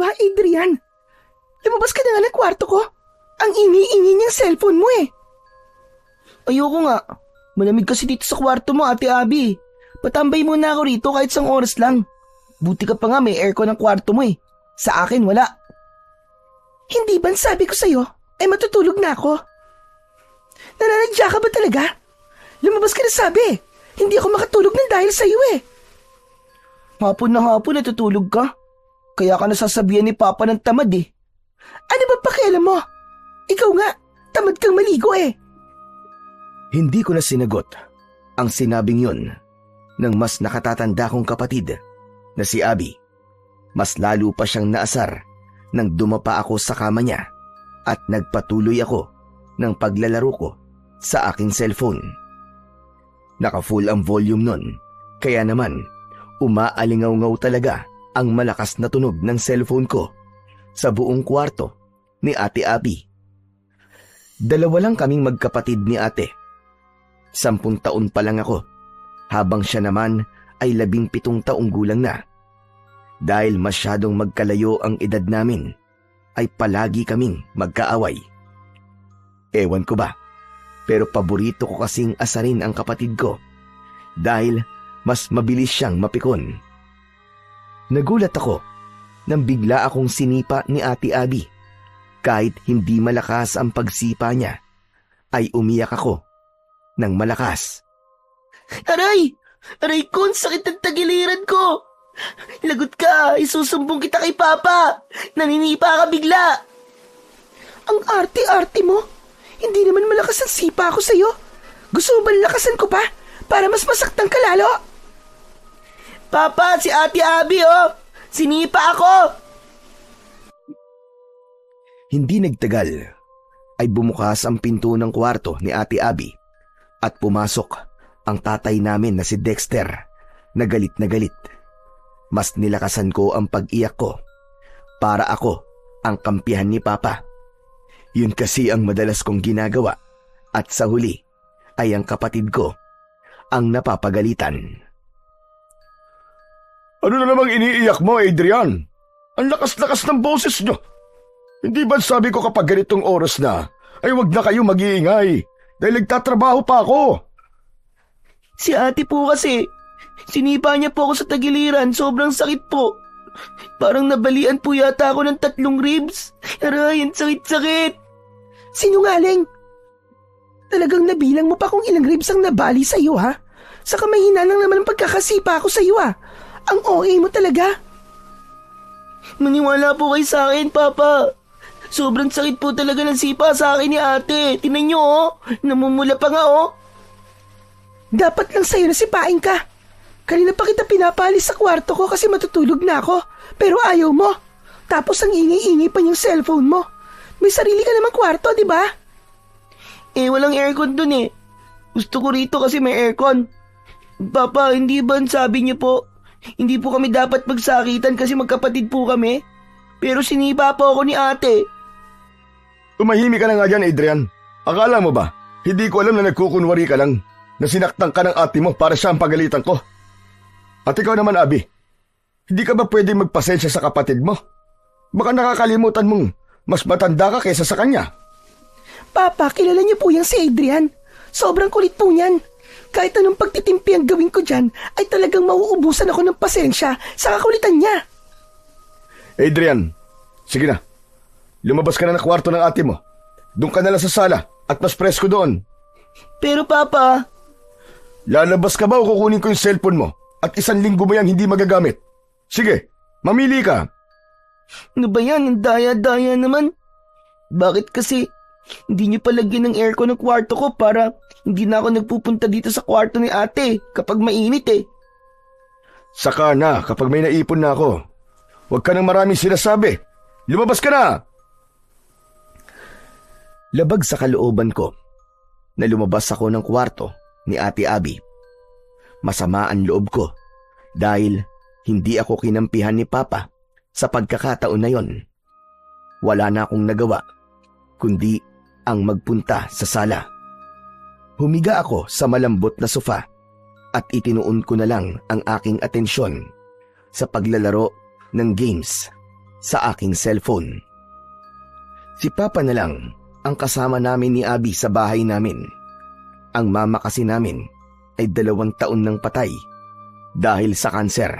Ba, Adrian? Lumabas ka na nga ng kwarto ko. Ang ini-ini niyang cellphone mo eh. Ayoko nga. Malamig kasi dito sa kwarto mo, Ate Abby. Patambay muna ako rito kahit isang oras lang. Buti ka pa nga may aircon ng kwarto mo eh. Sa akin wala. Hindi ba sabi ko sa'yo, ay matutulog na ako? Nananadya ka ba talaga? Lumabas ka na sabi. Hindi ako makatulog ng dahil sa'yo eh. Hapon na hapon natutulog ka. Kaya ka nasasabihan ni Papa ng tamad eh. Ano ba pakialam mo? Ikaw nga, tamad kang maligo eh. Hindi ko na sinagot ang sinabing yun ng mas nakatatanda kong kapatid na si Abby. Mas lalo pa siyang naasar nang dumapa ako sa kama niya at nagpatuloy ako ng paglalaro ko sa aking cellphone. Naka-full ang volume nun, kaya naman umaalingaw-ngaw talaga ang malakas na tunog ng cellphone ko sa buong kwarto ni Ate Abby. 2 lang kaming magkapatid ni ate. 10 taon pa lang ako, habang siya naman ay 17 taong gulang na. Dahil masyadong magkalayo ang edad namin, ay palagi kaming magkaaway. Ewan ko ba, pero paborito ko kasing asarin ang kapatid ko dahil mas mabilis siyang mapikon. Nagulat ako nang bigla akong sinipa ni Ate Abby. Kahit hindi malakas ang pagsipa niya, ay umiyak ako ng malakas. Aray! Aray ko, sakit ng tagiliran ko! Lagot ka, isusumbong kita kay Papa! Naninipa ka bigla! Ang arte-arte mo! Hindi naman malakas ang sipa ako sa'yo. Gusto mo ba lakasan ko pa para mas masaktan ka lalo? Papa, si Ate Abby oh! Sinipa ako! Hindi nagtagal ay bumukas ang pinto ng kwarto ni Ate Abby at pumasok ang tatay namin na si Dexter na galit na galit. Mas nilakasan ko ang pag-iyak ko para ako ang kampihan ni Papa. Yun kasi ang madalas kong ginagawa at sa huli ay ang kapatid ko ang napapagalitan. Ano na namang iniiyak mo, Adrian? Ang lakas-lakas ng boses nyo. Hindi ba sabi ko kapag ganitong oras na, ay wag na kayo mag-iingay dahil nagtatrabaho pa ako? Si ate po kasi, sinipa niya po ako sa tagiliran, sobrang sakit po. Parang nabalian po yata ako ng 3 ribs. Aray, ang sakit-sakit. Sinungaling! Talagang nabilang mo pa kung ilang ribs ang nabali sa'yo ha? Saka mahina lang naman ang pagkakasipa ako sa'yo ha? Ang OA mo talaga. Maniwala po kayo sa akin, Papa. Sobrang sakit po talaga ng sipa sa akin ni ate. Tingnan niyo oh, namumula pa nga oh. Dapat lang sa'yo na sipain ka. Kanina pa kita pinapalis sa kwarto ko kasi matutulog na ako. Pero ayaw mo. Tapos ang ingay-ingay pa niyang cellphone mo. May sarili ka namang kwarto, di ba? Eh, walang aircon dun eh. Gusto ko rito kasi may aircon. Papa, hindi ba sabi niyo po, hindi po kami dapat magsakitan kasi magkapatid po kami? Pero sinipa po ako ni ate. Tumahimik ka na nga dyan, Adrian. Akala mo ba, hindi ko alam na nagkukunwari ka lang, na sinaktan ka ng ate mo para siya ang pagalitan ko? At ikaw naman, Abby, hindi ka ba pwede magpasensya sa kapatid mo? Baka nakakalimutan mong mas matanda ka kaysa sa kanya. Papa, kilala niyo po yung si Adrian. Sobrang kulit po niyan. Kahit anong pagtitimpi ang gawin ko dyan, ay talagang mauubusan ako ng pasensya sa kakulitan niya. Adrian, sige na. Lumabas ka na ng kwarto ng ate mo. Doon ka na lang sa sala at mas presko doon. Pero Papa... Lalabas ka ba o kukunin ko yung cellphone mo at 1 linggo mo yan hindi magagamit? Sige, mamili ka. Ano ba yan? Ang daya-daya naman. Bakit kasi hindi niyo palagyan ng aircon ng kwarto ko para hindi na ako nagpupunta dito sa kwarto ni ate kapag mainit eh. Saka na kapag may naipon na ako. Huwag ka nang maraming sinasabi. Lumabas ka na! Labag sa kalooban ko na lumabas ako ng kwarto ni Ate Abby. Masama ang loob ko dahil hindi ako kinampihan ni Papa sa pagkakataon na yon. Wala na akong nagawa kundi ang magpunta sa sala. Humiga ako sa malambot na sofa at itinuon ko na lang ang aking atensyon sa paglalaro ng games sa aking cellphone. Si Papa na lang ang kasama namin ni Abby sa bahay namin. Ang mama kasi namin ay 2 taon nang patay dahil sa kanser.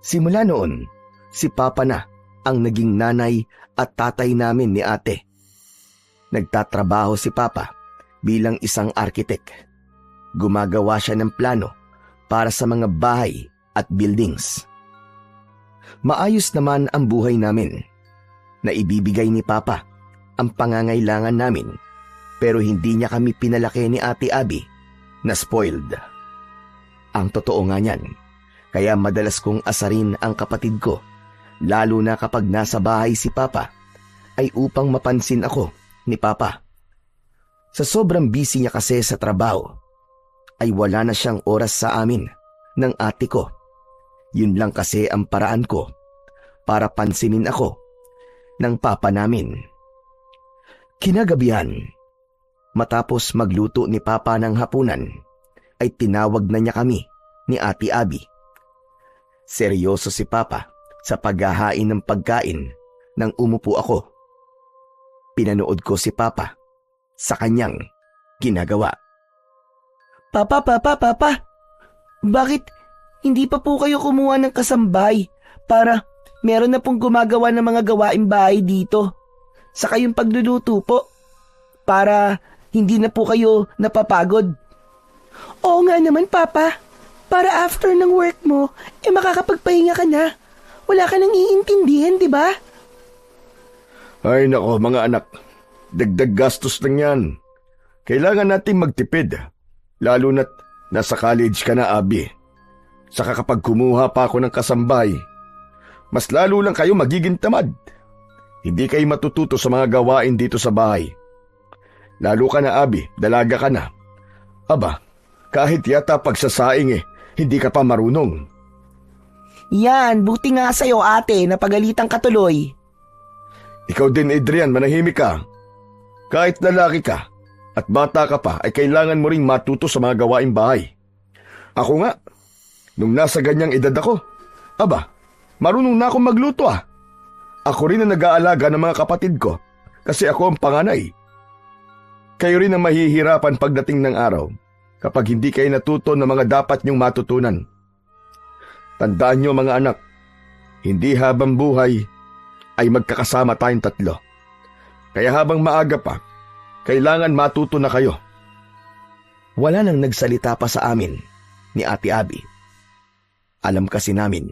Simula noon, si Papa na ang naging nanay at tatay namin ni ate. Nagtatrabaho si Papa bilang isang arkitek. Gumagawa siya ng plano para sa mga bahay at buildings. Maayos naman ang buhay namin. Naibibigay ni Papa ang pangangailangan namin, pero hindi niya kami pinalaki ni Ate Abby na spoiled. Ang totoo nga niyan, kaya madalas kong asarin ang kapatid ko, lalo na kapag nasa bahay si Papa, ay upang mapansin ako ni Papa. Sa sobrang busy niya kasi sa trabaho, ay wala na siyang oras sa amin ng ate ko. Yun lang kasi ang paraan ko para pansinin ako ng Papa namin. Kinagabihan, matapos magluto ni Papa ng hapunan, ay tinawag na niya kami ni Ate Abby. Seryoso si Papa sa paghahain ng pagkain nang umupo ako. Pinanood ko si Papa sa kanyang ginagawa. Papa, bakit hindi pa po kayo kumuha ng kasambay para meron na pong gumagawa ng mga gawaing bahay dito? Sa kayong pagluluto po, para hindi na po kayo napapagod. Oo nga naman, Papa. Para after ng work mo, makakapagpahinga ka na. Wala ka nang iintindihan, di ba? Ay nako mga anak, dagdag gastos lang yan. Kailangan nating magtipid, lalo na't nasa college ka na, Abby. Saka kapag kumuha pa ako ng kasambay, mas lalo lang kayo magiging tamad. Hindi kayo matututo sa mga gawain dito sa bahay. Lalo ka na, Abby, dalaga ka na. Aba, kahit yata pagsasaing hindi ka pa marunong. Yan, buti nga sa'yo ate, napagalitan ka tuloy. Ikaw din, Adrian, manahimik ka. Kahit lalaki ka at bata ka pa, ay kailangan mo ring matuto sa mga gawaing bahay. Ako nga, nung nasa ganyang edad ako, aba, marunong na akong magluto ah. Ako rin ang nag-aalaga ng mga kapatid ko kasi ako ang panganay. Kayo rin ang mahihirapan pagdating ng araw kapag hindi kayo natuto ng mga dapat niyong matutunan. Tandaan niyo mga anak, hindi habang buhay ay magkakasama tayong 3. Kaya habang maaga pa, kailangan matuto na kayo. Wala nang nagsalita pa sa amin ni Ate Abby. Alam kasi namin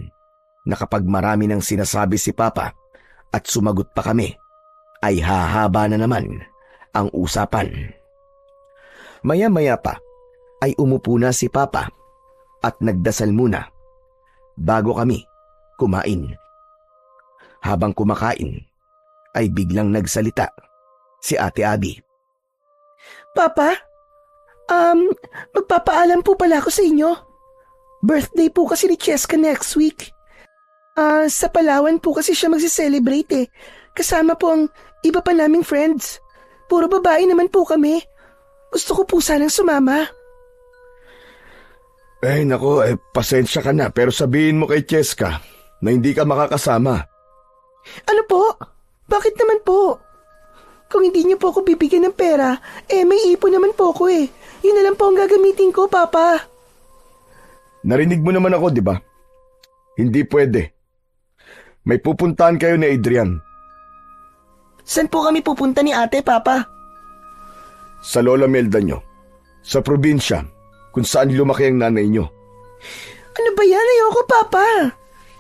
na kapag marami nang sinasabi si Papa at sumagot pa kami, ay hahaba na naman ang usapan. Maya-maya pa ay umupo na si Papa at nagdasal muna bago kami kumain. Habang kumakain ay biglang nagsalita si Ate Abby. Papa, magpapaalam po pala ako sa inyo. Birthday po kasi ni Cheska next week. Sa Palawan po kasi siya magsi-celebrate Kasama po ang iba pa naming friends. Puro babae naman po kami. Gusto ko po sanang sumama. Nako, pasensya ka na pero sabihin mo kay Cheska na hindi ka makakasama. Ano po? Bakit naman po? Kung hindi niyo po ako bibigyan ng pera, may ipon naman po ako Yun na lang po ang gagamitin ko, Papa. Narinig mo naman ako, di ba? Hindi pwede. May pupuntahan kayo ni Adrian. Saan po kami pupunta ni ate, Papa? Sa Lola Melda nyo. Sa probinsya, kung saan lumaki ang nanay nyo. Ano ba yan? Ayoko, Papa.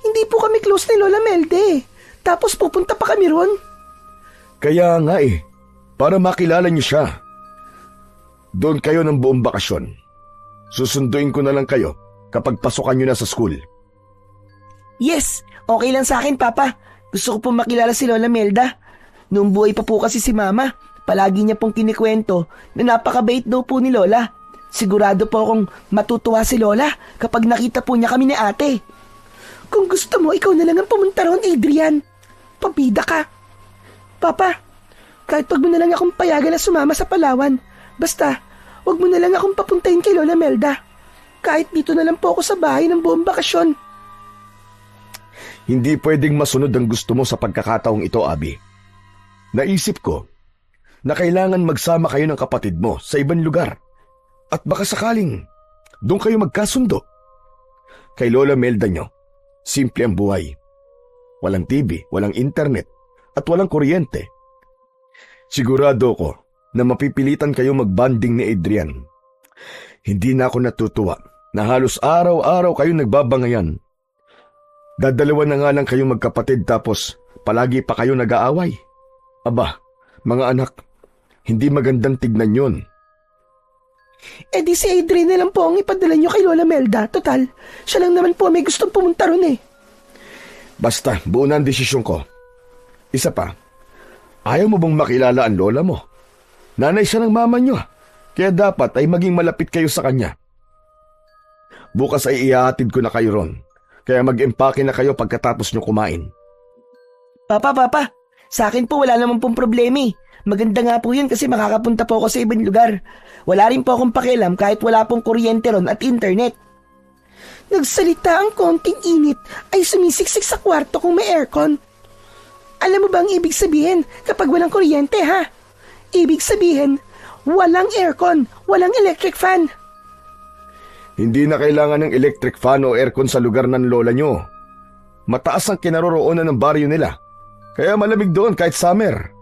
Hindi po kami close ni Lola Melde. Tapos pupunta pa kami ron. Kaya nga para makilala nyo siya. Doon kayo ng buong bakasyon. Susunduin ko na lang kayo kapag pasukan nyo na sa school. Yes, okay lang sa akin, Papa. Gusto ko pong makilala si Lola Melda. Noong buhay pa po kasi si Mama, palagi niya pong kinikwento na napakabait daw po ni Lola. Sigurado po akong matutuwa si Lola kapag nakita po niya kami ni ate. Kung gusto mo, ikaw na lang ang pumunta ron, Adrian. Pabida ka. Papa, kahit wag mo na lang akong payagan na sumama sa Palawan. Basta, wag mo na lang akong papuntahin kay Lola Melda. Kahit dito na lang po ako sa bahay ng buong bakasyon. Hindi pwedeng masunod ang gusto mo sa pagkakataong ito, Abby. Naisip ko na kailangan magsama kayo ng kapatid mo sa ibang lugar at baka sakaling doon kayo magkasundo. Kay Lola Melda nyo, simple ang buhay. Walang TV, walang internet, at walang kuryente. Sigurado ko na mapipilitan kayo magbanding ni Adrian. Hindi na ako natutuwa na halos araw-araw kayo nagbabangayan. Dadalawa na nga lang kayo magkapatid tapos palagi pa kayo nag-aaway. Aba, mga anak, hindi magandang tignan yun. Eh di si Adrian na lang po ang ipadala nyo kay Lola Melda. Total, siya lang naman po may gustong pumunta ron eh. Basta, buo na ang desisyon ko. Isa pa, ayaw mo bang makilala ang lola mo? Nanay siya ng mama nyo, kaya dapat ay maging malapit kayo sa kanya. Bukas ay ihahatid ko na kayo ron, kaya mag-empake na kayo pagkatapos nyo kumain. Papa, sa akin po wala naman pong problema eh. Maganda nga po yun kasi makakapunta po ako sa ibang lugar. Wala rin po akong pakialam kahit wala pong kuryente ron at internet. Nagsalita ang konting init ay sumisiksik sa kwarto kung may aircon. Alam mo ba ang ibig sabihin kapag walang kuryente, ha? Ibig sabihin, walang aircon, walang electric fan. Hindi na kailangan ng electric fan o aircon sa lugar ng lola nyo. Mataas ang kinaroroonan ng baryo nila, kaya malamig doon kahit summer.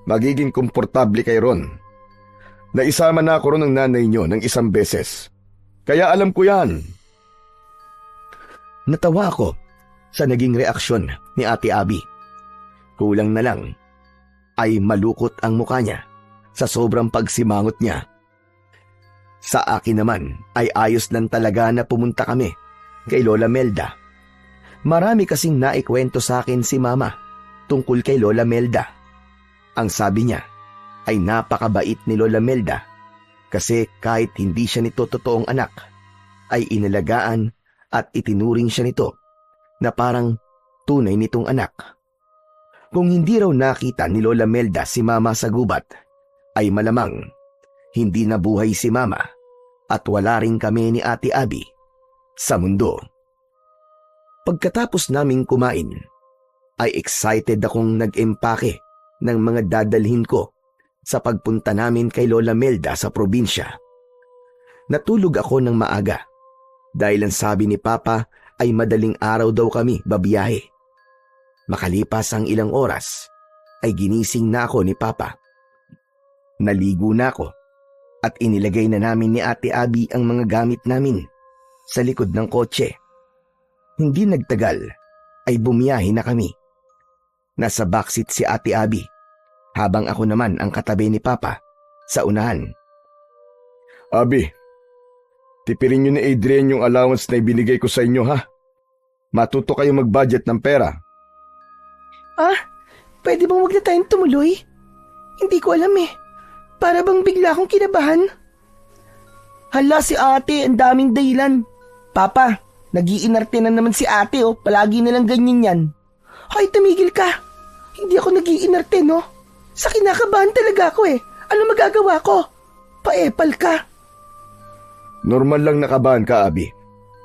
Magiging komportable kayo ron. Naisama na ako ron ng nanay nyo ng isang beses, kaya alam ko yan. Natawa ako sa naging reaksyon ni Ate Abby. Kulang na lang ay malukot ang mukha niya sa sobrang pagsimangot niya. Sa akin naman ay ayos lang talaga na pumunta kami kay Lola Melda. Marami kasing naikwento sa akin si Mama tungkol kay Lola Melda. Ang sabi niya ay napakabait ni Lola Melda kasi kahit hindi siya nito totoong anak, ay inalagaan at itinuring siya nito na parang tunay nitong anak. Kung hindi raw nakita ni Lola Melda si Mama sa gubat, ay malamang hindi nabuhay si Mama at wala rin kami ni Ate Abby sa mundo. Pagkatapos naming kumain, ay excited akong nag-empake ng mga dadalhin ko sa pagpunta namin kay Lola Melda sa probinsya. Natulog ako ng maaga dahil ang sabi ni Papa ay madaling araw daw kami babiyahe. Makalipas ang ilang oras, ay ginising na ako ni Papa. Naligo na ako at inilagay na namin ni Ate Abby ang mga gamit namin sa likod ng kotse. Hindi nagtagal ay bumiyahe na kami. Nasa backseat si Ate Abby habang ako naman ang katabi ni Papa sa unahan. Abby, tipirin nyo ni Adrian yung allowance na ibinigay ko sa inyo, ha? Matuto kayo mag-budget ng pera. Pwede bang wag na tayong tumuloy? Hindi ko alam eh. Para bang bigla akong kinabahan. Hala si ate, ang daming dahilan. Papa, nag-iinarte na naman si ate oh, palagi nalang ganyan yan. Hoy, tumigil ka. Hindi ako nag-iinarte, no? Sa kinakabahan talaga ako eh. Ano magagawa ko? Paepal ka. Normal lang nakabahan ka, Abby.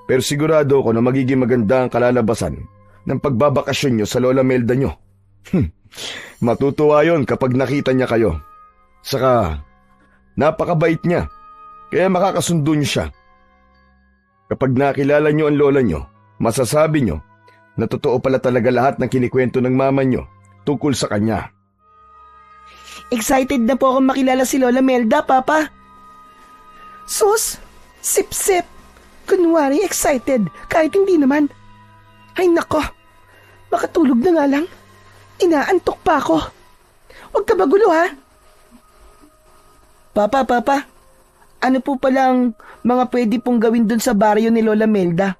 Pero sigurado ako na magiging maganda ang kalalabasan ng pagbabakasyon nyo sa Lola Melda nyo. Matutuwa yun kapag nakita niya kayo. Saka, napakabait niya, kaya makakasundo niyo siya. Kapag nakilala niyo ang lola niyo, masasabi niyo na totoo pala talaga lahat ng kinikwento ng mama niyo tungkol sa kanya. Excited na po akong makilala si Lola Melda, Papa. Sus, sip-sip. Kunwari excited, kahit hindi naman. Ay nako, makatulog na nga lang. Inaantok pa ako. Huwag ka magulo ha. Papa, ano po palang mga pwede pong gawin dun sa baryo ni Lola Melda?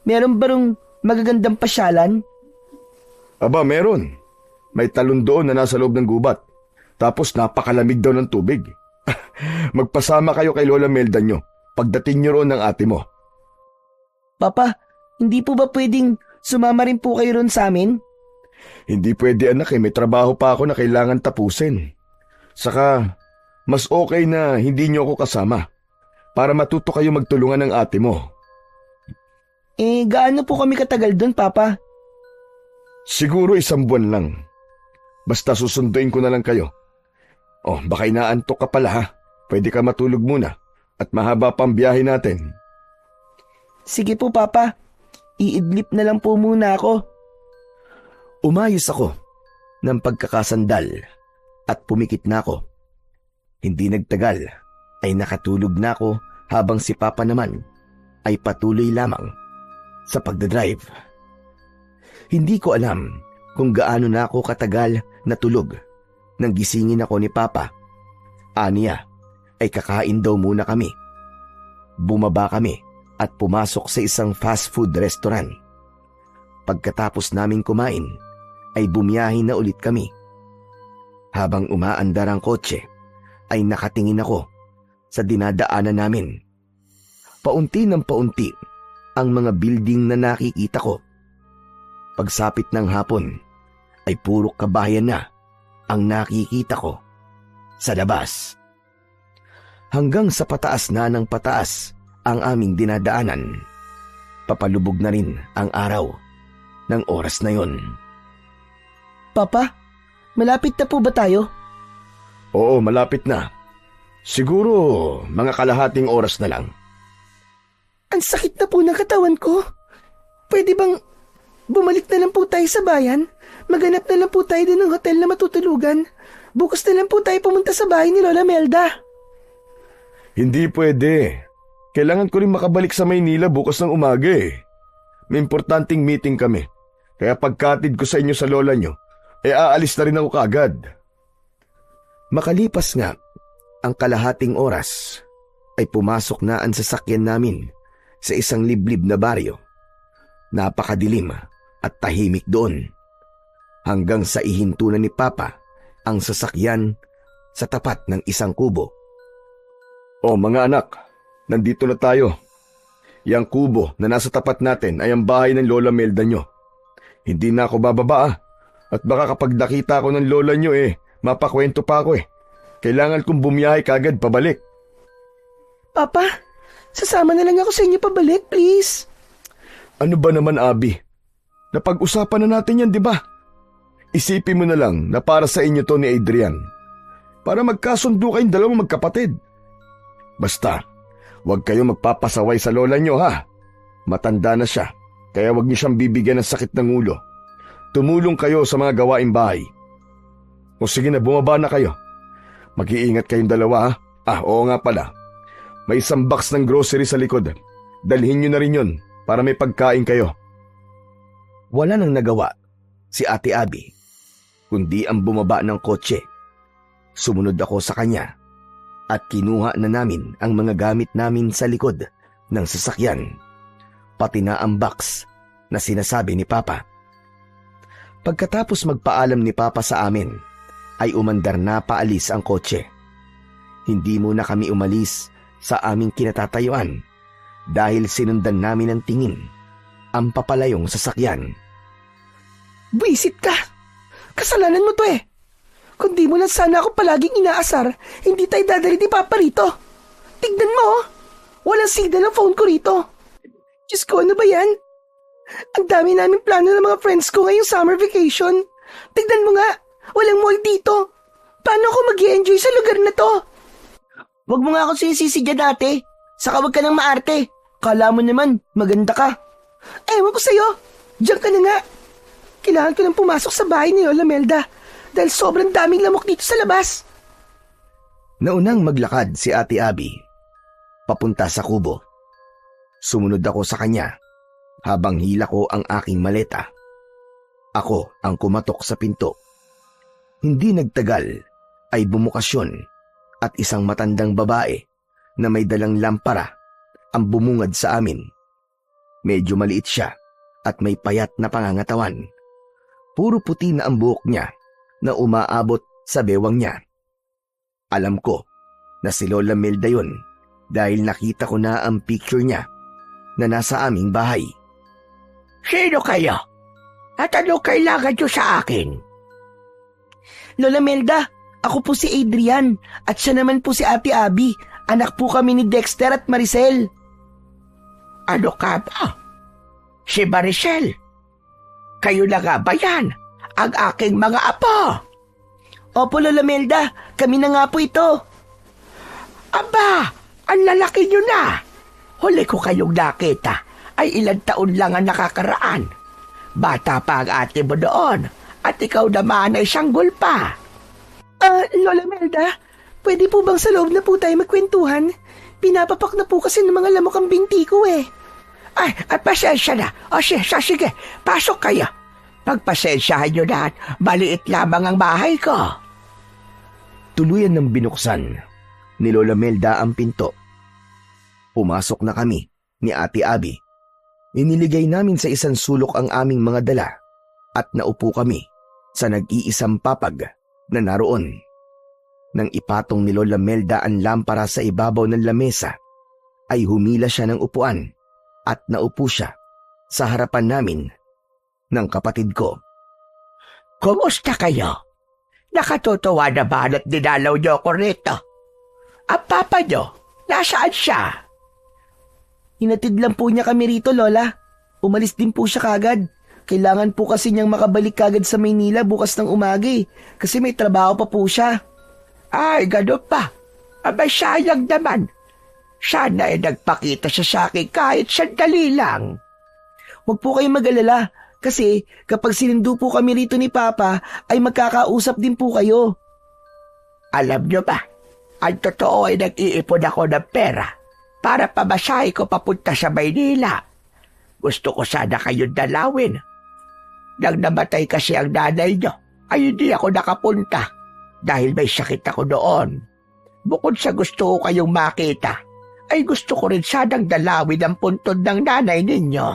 Meron ba rong magagandang pasyalan? Aba, meron. May talon doon na nasa loob ng gubat. Tapos napakalamig daw ng tubig. Magpasama kayo kay Lola Melda nyo pagdating nyo roon ng ate mo. Papa, hindi po ba pwedeng sumama rin po kayo ron sa amin? Hindi pwede anak may trabaho pa ako na kailangan tapusin. Saka, mas okay na hindi nyo ako kasama para matuto kayo magtulungan ng ate mo. Gaano po kami katagal dun, Papa? Siguro 1 buwan lang. Basta susunduin ko na lang kayo. Oh, baka inaantok ka pala ha. Pwede ka matulog muna at mahaba pang biyahe natin. Sige po, Papa. Iidlip na lang po muna ako. Umayos ako ng pagkakasandal at pumikit na ako. Hindi nagtagal ay nakatulog na ako habang si Papa naman ay patuloy lamang sa pagdadrive. Hindi ko alam kung gaano na ako katagal na tulog nang gisingin ako ni Papa. Aniya ay kakain daw muna kami. Bumaba kami at pumasok sa isang fast food restaurant. Pagkatapos naming kumain, ay bumiyahe na ulit kami. Habang umaandar ang kotse, ay nakatingin ako sa dinadaanan namin. Paunti ng paunti ang mga building na nakikita ko. Pagsapit ng hapon, ay puro kabahayan na ang nakikita ko sa labas. Hanggang sa pataas na ng pataas ang aming dinadaanan. Papalubog na rin ang araw ng oras na yon. Papa, malapit na po ba tayo? Oo, malapit na. Siguro mga kalahating oras na lang. Ang sakit na po ng katawan ko. Pwede bang bumalik na lang po tayo sa bayan? Maghanap na lang po tayo din ng hotel na matutulugan. Bukas na lang po tayo pumunta sa bahay ni Lola Melda. Hindi pwede. Kailangan ko rin makabalik sa Maynila bukas ng umaga eh. May importanteng meeting kami. Kaya pagkatid ko sa inyo sa lola nyo, aalis na rin ako kaagad. Makalipas nga ang kalahating oras, ay pumasok na ang sasakyan namin sa isang liblib na baryo. Napakadilim at tahimik doon. Hanggang sa ihinto na ni Papa ang sasakyan sa tapat ng isang kubo. Oh mga anak, nandito na tayo. Yang kubo na nasa tapat natin ay ang bahay ng Lola Melda nyo. Hindi na ako bababa at baka kapag nakita ko ng lola nyo mapakwento pa ako Kailangan kong bumiyahe kagad pabalik. Papa, sasama na lang ako sa inyo pabalik, please. Ano ba naman, Abby? Napag-usapan na natin yan, di ba? Isipin mo na lang na para sa inyo to ni Adrian. Para magkasundo kayong dalawang magkapatid. Basta, huwag kayong magpapasaway sa lola nyo ha. Matanda na siya, kaya huwag niyo siyang bibigyan ng sakit ng ulo. Tumulong kayo sa mga gawaing bahay. O sige na, bumaba na kayo. Mag-iingat kayong dalawa ha. Oo nga pala. May isang box ng grocery sa likod. Dalhin nyo na rin yun para may pagkain kayo. Wala nang nagawa si Ate Abby, kundi ang bumaba ng kotse. Sumunod ako sa kanya at kinuha na namin ang mga gamit namin sa likod ng sasakyan, pati na ang box na sinasabi ni Papa. Pagkatapos magpaalam ni Papa sa amin, ay umandar na paalis ang kotse. Hindi muna kami umalis sa aming kinatatayuan dahil sinundan namin ng tingin ang papalayong sasakyan. Buisit ka! Kasalanan mo to Kung di mo lang sana ako palaging inaasar, hindi tayo dadali ni Papa rito. Tignan mo, walang signal ang phone ko rito. Diyos ko, ano ba yan? Ang dami namin plano ng mga friends ko ngayong summer vacation. Tignan mo nga, walang mall dito. Paano ako mag-i-enjoy sa lugar na to? Huwag mo nga ako sinisisi dyan, ate. Saka huwag ka nang maarte. Kala mo naman, maganda ka. Ewan ko sa'yo, diyan ka na nga. Kailangan ko nang pumasok sa bahay ni Lola Melda dahil sobrang daming lamok dito sa labas. Naunang maglakad si Ate Abby papunta sa kubo. Sumunod ako sa kanya habang hila ko ang aking maleta. Ako ang kumatok sa pinto. Hindi nagtagal ay bumukas yun at isang matandang babae na may dalang lampara ang bumungad sa amin. Medyo maliit siya at may payat na pangangatawan. Puro puti na ang buhok niya na umaabot sa bewang niya. Alam ko na si Lola Melda yun dahil nakita ko na ang picture niya na nasa aming bahay. Sino kayo? At ano kailangan nyo sa akin? Lola Melda, ako po si Adrian at siya naman po si Ate Abby. Anak po kami ni Dexter at Maricel. Ano ka ba? Si Maricel? Kayo na nga ba yan? Ang aking mga apo? Opo, Lola Melda. Kami na nga po ito. Aba, ang lalaki nyo na. Huli ko kayong nakita ay ilang taon lang ang nakakaraan. Bata pa ang ate mo doon at ikaw naman ay sanggol pa. Lola Melda, pwede po bang sa loob na po tayo magkwentuhan? Pinapapak na po kasi ng mga lamok ang binti ko eh. Ay, pasensya na. O sige, pasok kayo. Pagpasensyahan nyo na at maliit lamang ang bahay ko. Tuluyan ng binuksan ni Lola Melda ang pinto. Pumasok na kami ni Ate Abby. Iniligay namin sa isang sulok ang aming mga dala at naupo kami sa nag-iisang papag na naroon. Nang ipatong ni Lola Melda ang lampara sa ibabaw ng lamesa, ay humila siya ng upuan at naupo siya sa harapan namin ng kapatid ko. Kumusta kayo? Nakatutuwa na ba at dinalaw niyo ako rito? Ang papa niyo, nasaan siya? Hinatid lang po niya kami rito, Lola. Umalis din po siya kagad. Kailangan po kasi niyang makabalik kagad sa Maynila bukas ng umaga kasi may trabaho pa po siya. Ay, gano'n pa. Abay, sayang naman. Sana ay nagpakita siya sa akin kahit sandali lang. Huwag po kayong mag-alala kasi kapag sinundo po kami rito ni Papa ay magkakausap din po kayo. Alam niyo ba, ang totoo ay nag-iipon ako ng pera para pamasahe ko papunta sa Maynila. Gusto ko sana kayong dalawin. Nang namatay kasi ang nanay niyo, ay hindi ako nakapunta dahil may sakit ako doon. Bukod sa gusto ko kayong makita, ay gusto ko rin sanang dalawin ang puntod ng nanay ninyo.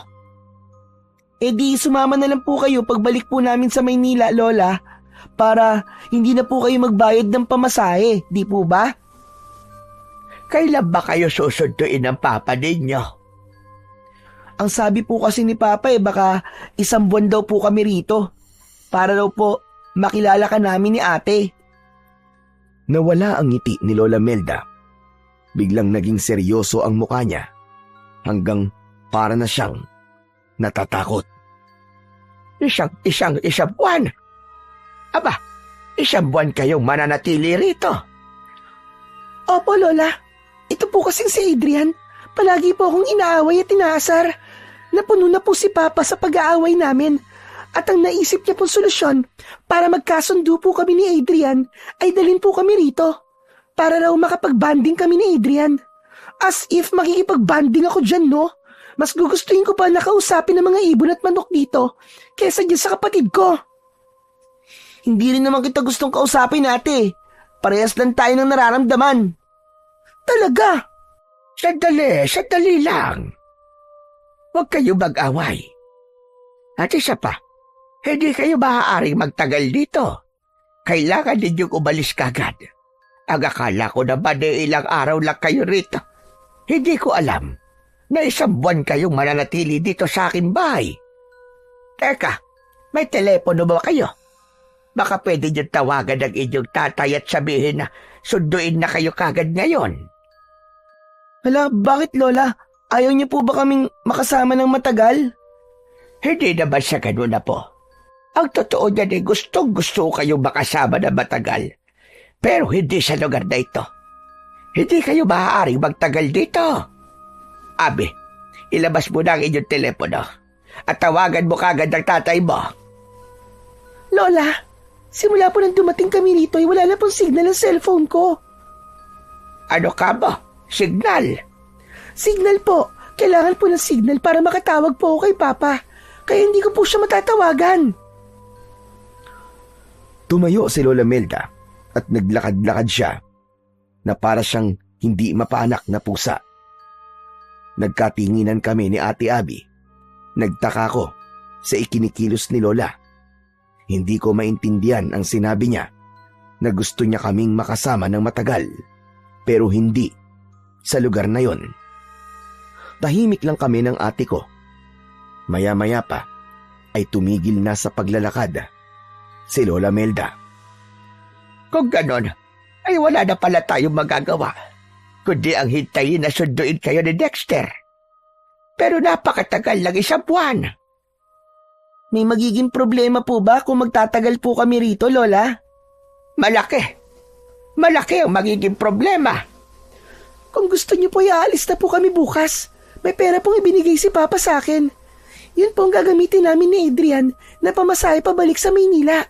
Eh di sumama na lang po kayo pagbalik po namin sa Maynila, Lola, para hindi na po kayo magbayad ng pamasahe, di po ba? Kailan ba kayo susunduin ng papa ninyo? Ang sabi po kasi ni Papa baka 1 buwan daw po kami rito para daw po makilala ka namin ni ate. Nawala ang ngiti ni Lola Melda. Biglang naging seryoso ang mukha niya hanggang para na siyang natatakot. Isang buwan? Aba, 1 buwan kayong mananatili rito. Opo, Lola. Ito po kasing si Adrian. Palagi po akong inaaway at inaasar. Napuno na po si Papa sa pag-aaway namin. At ang naisip niya pong solusyon para magkasundo po kami ni Adrian ay dalhin po kami rito. Para raw makapag-banding kami ni Adrian. As if makikipag-banding ako dyan, no? Mas gugustuhin ko pa nakausapin ng mga ibon at manok dito kesa dyan sa kapatid ko. Hindi rin naman kita gustong kausapin, ate. Parehas lang tayo ng nararamdaman. Talaga? Sandali lang. Huwag kayo mag-away. At isa pa, hindi kayo maaaring magtagal dito. Kailangan ninyong umalis kagad. Ang akala ko naman ilang araw lang kayo rito. Hindi ko alam na 1 buwan kayong mananatili dito sa aking bahay. Teka, may telepono ba kayo? Baka pwede niyong tawagan ng inyong tatay at sabihin na sunduin na kayo kagad ngayon. Hala, bakit Lola? Ayaw niyo po ba kaming makasama ng matagal? Hindi naman sa ganun na po. Ang totoo niyan ay gustong-gusto kayong makasama na matagal. Pero hindi sa lugar na ito. Hindi kayo maaaring magtagal dito. Abi, ilabas mo na ang inyong telepono at tawagan mo kagad ang tatay mo. Lola, simula po nang dumating kami rito ay wala na pong signal ang cellphone ko. Ano ka ba? Signal? Signal po. Kailangan po ng signal para makatawag po ako kay Papa. Kaya hindi ko po siya matatawagan. Tumayo si Lola Melda at naglakad-lakad siya na para siyang hindi mapaanak na pusa. Nagkatinginan kami ni Ate Abby. Nagtaka ko sa ikinikilos ni Lola. Hindi ko maintindihan ang sinabi niya na gusto niya kaming makasama ng matagal pero hindi sa lugar na yon. Tahimik lang kami ng ate ko. Maya-maya pa ay tumigil na sa paglalakad si Lola Melda. Kung ganon, ay wala na pala tayong magagawa, kundi ang hintayin na sunduin kayo ni Dexter. Pero napakatagal lang 1 buwan. May magiging problema po ba kung magtatagal po kami rito, Lola? Malaki. Malaki ang magiging problema. Kung gusto niyo po, aalis na po kami bukas. May pera pong ibinigay si Papa sa akin. Yun po ang gagamitin namin ni Adrian na pamasahe pabalik sa Maynila.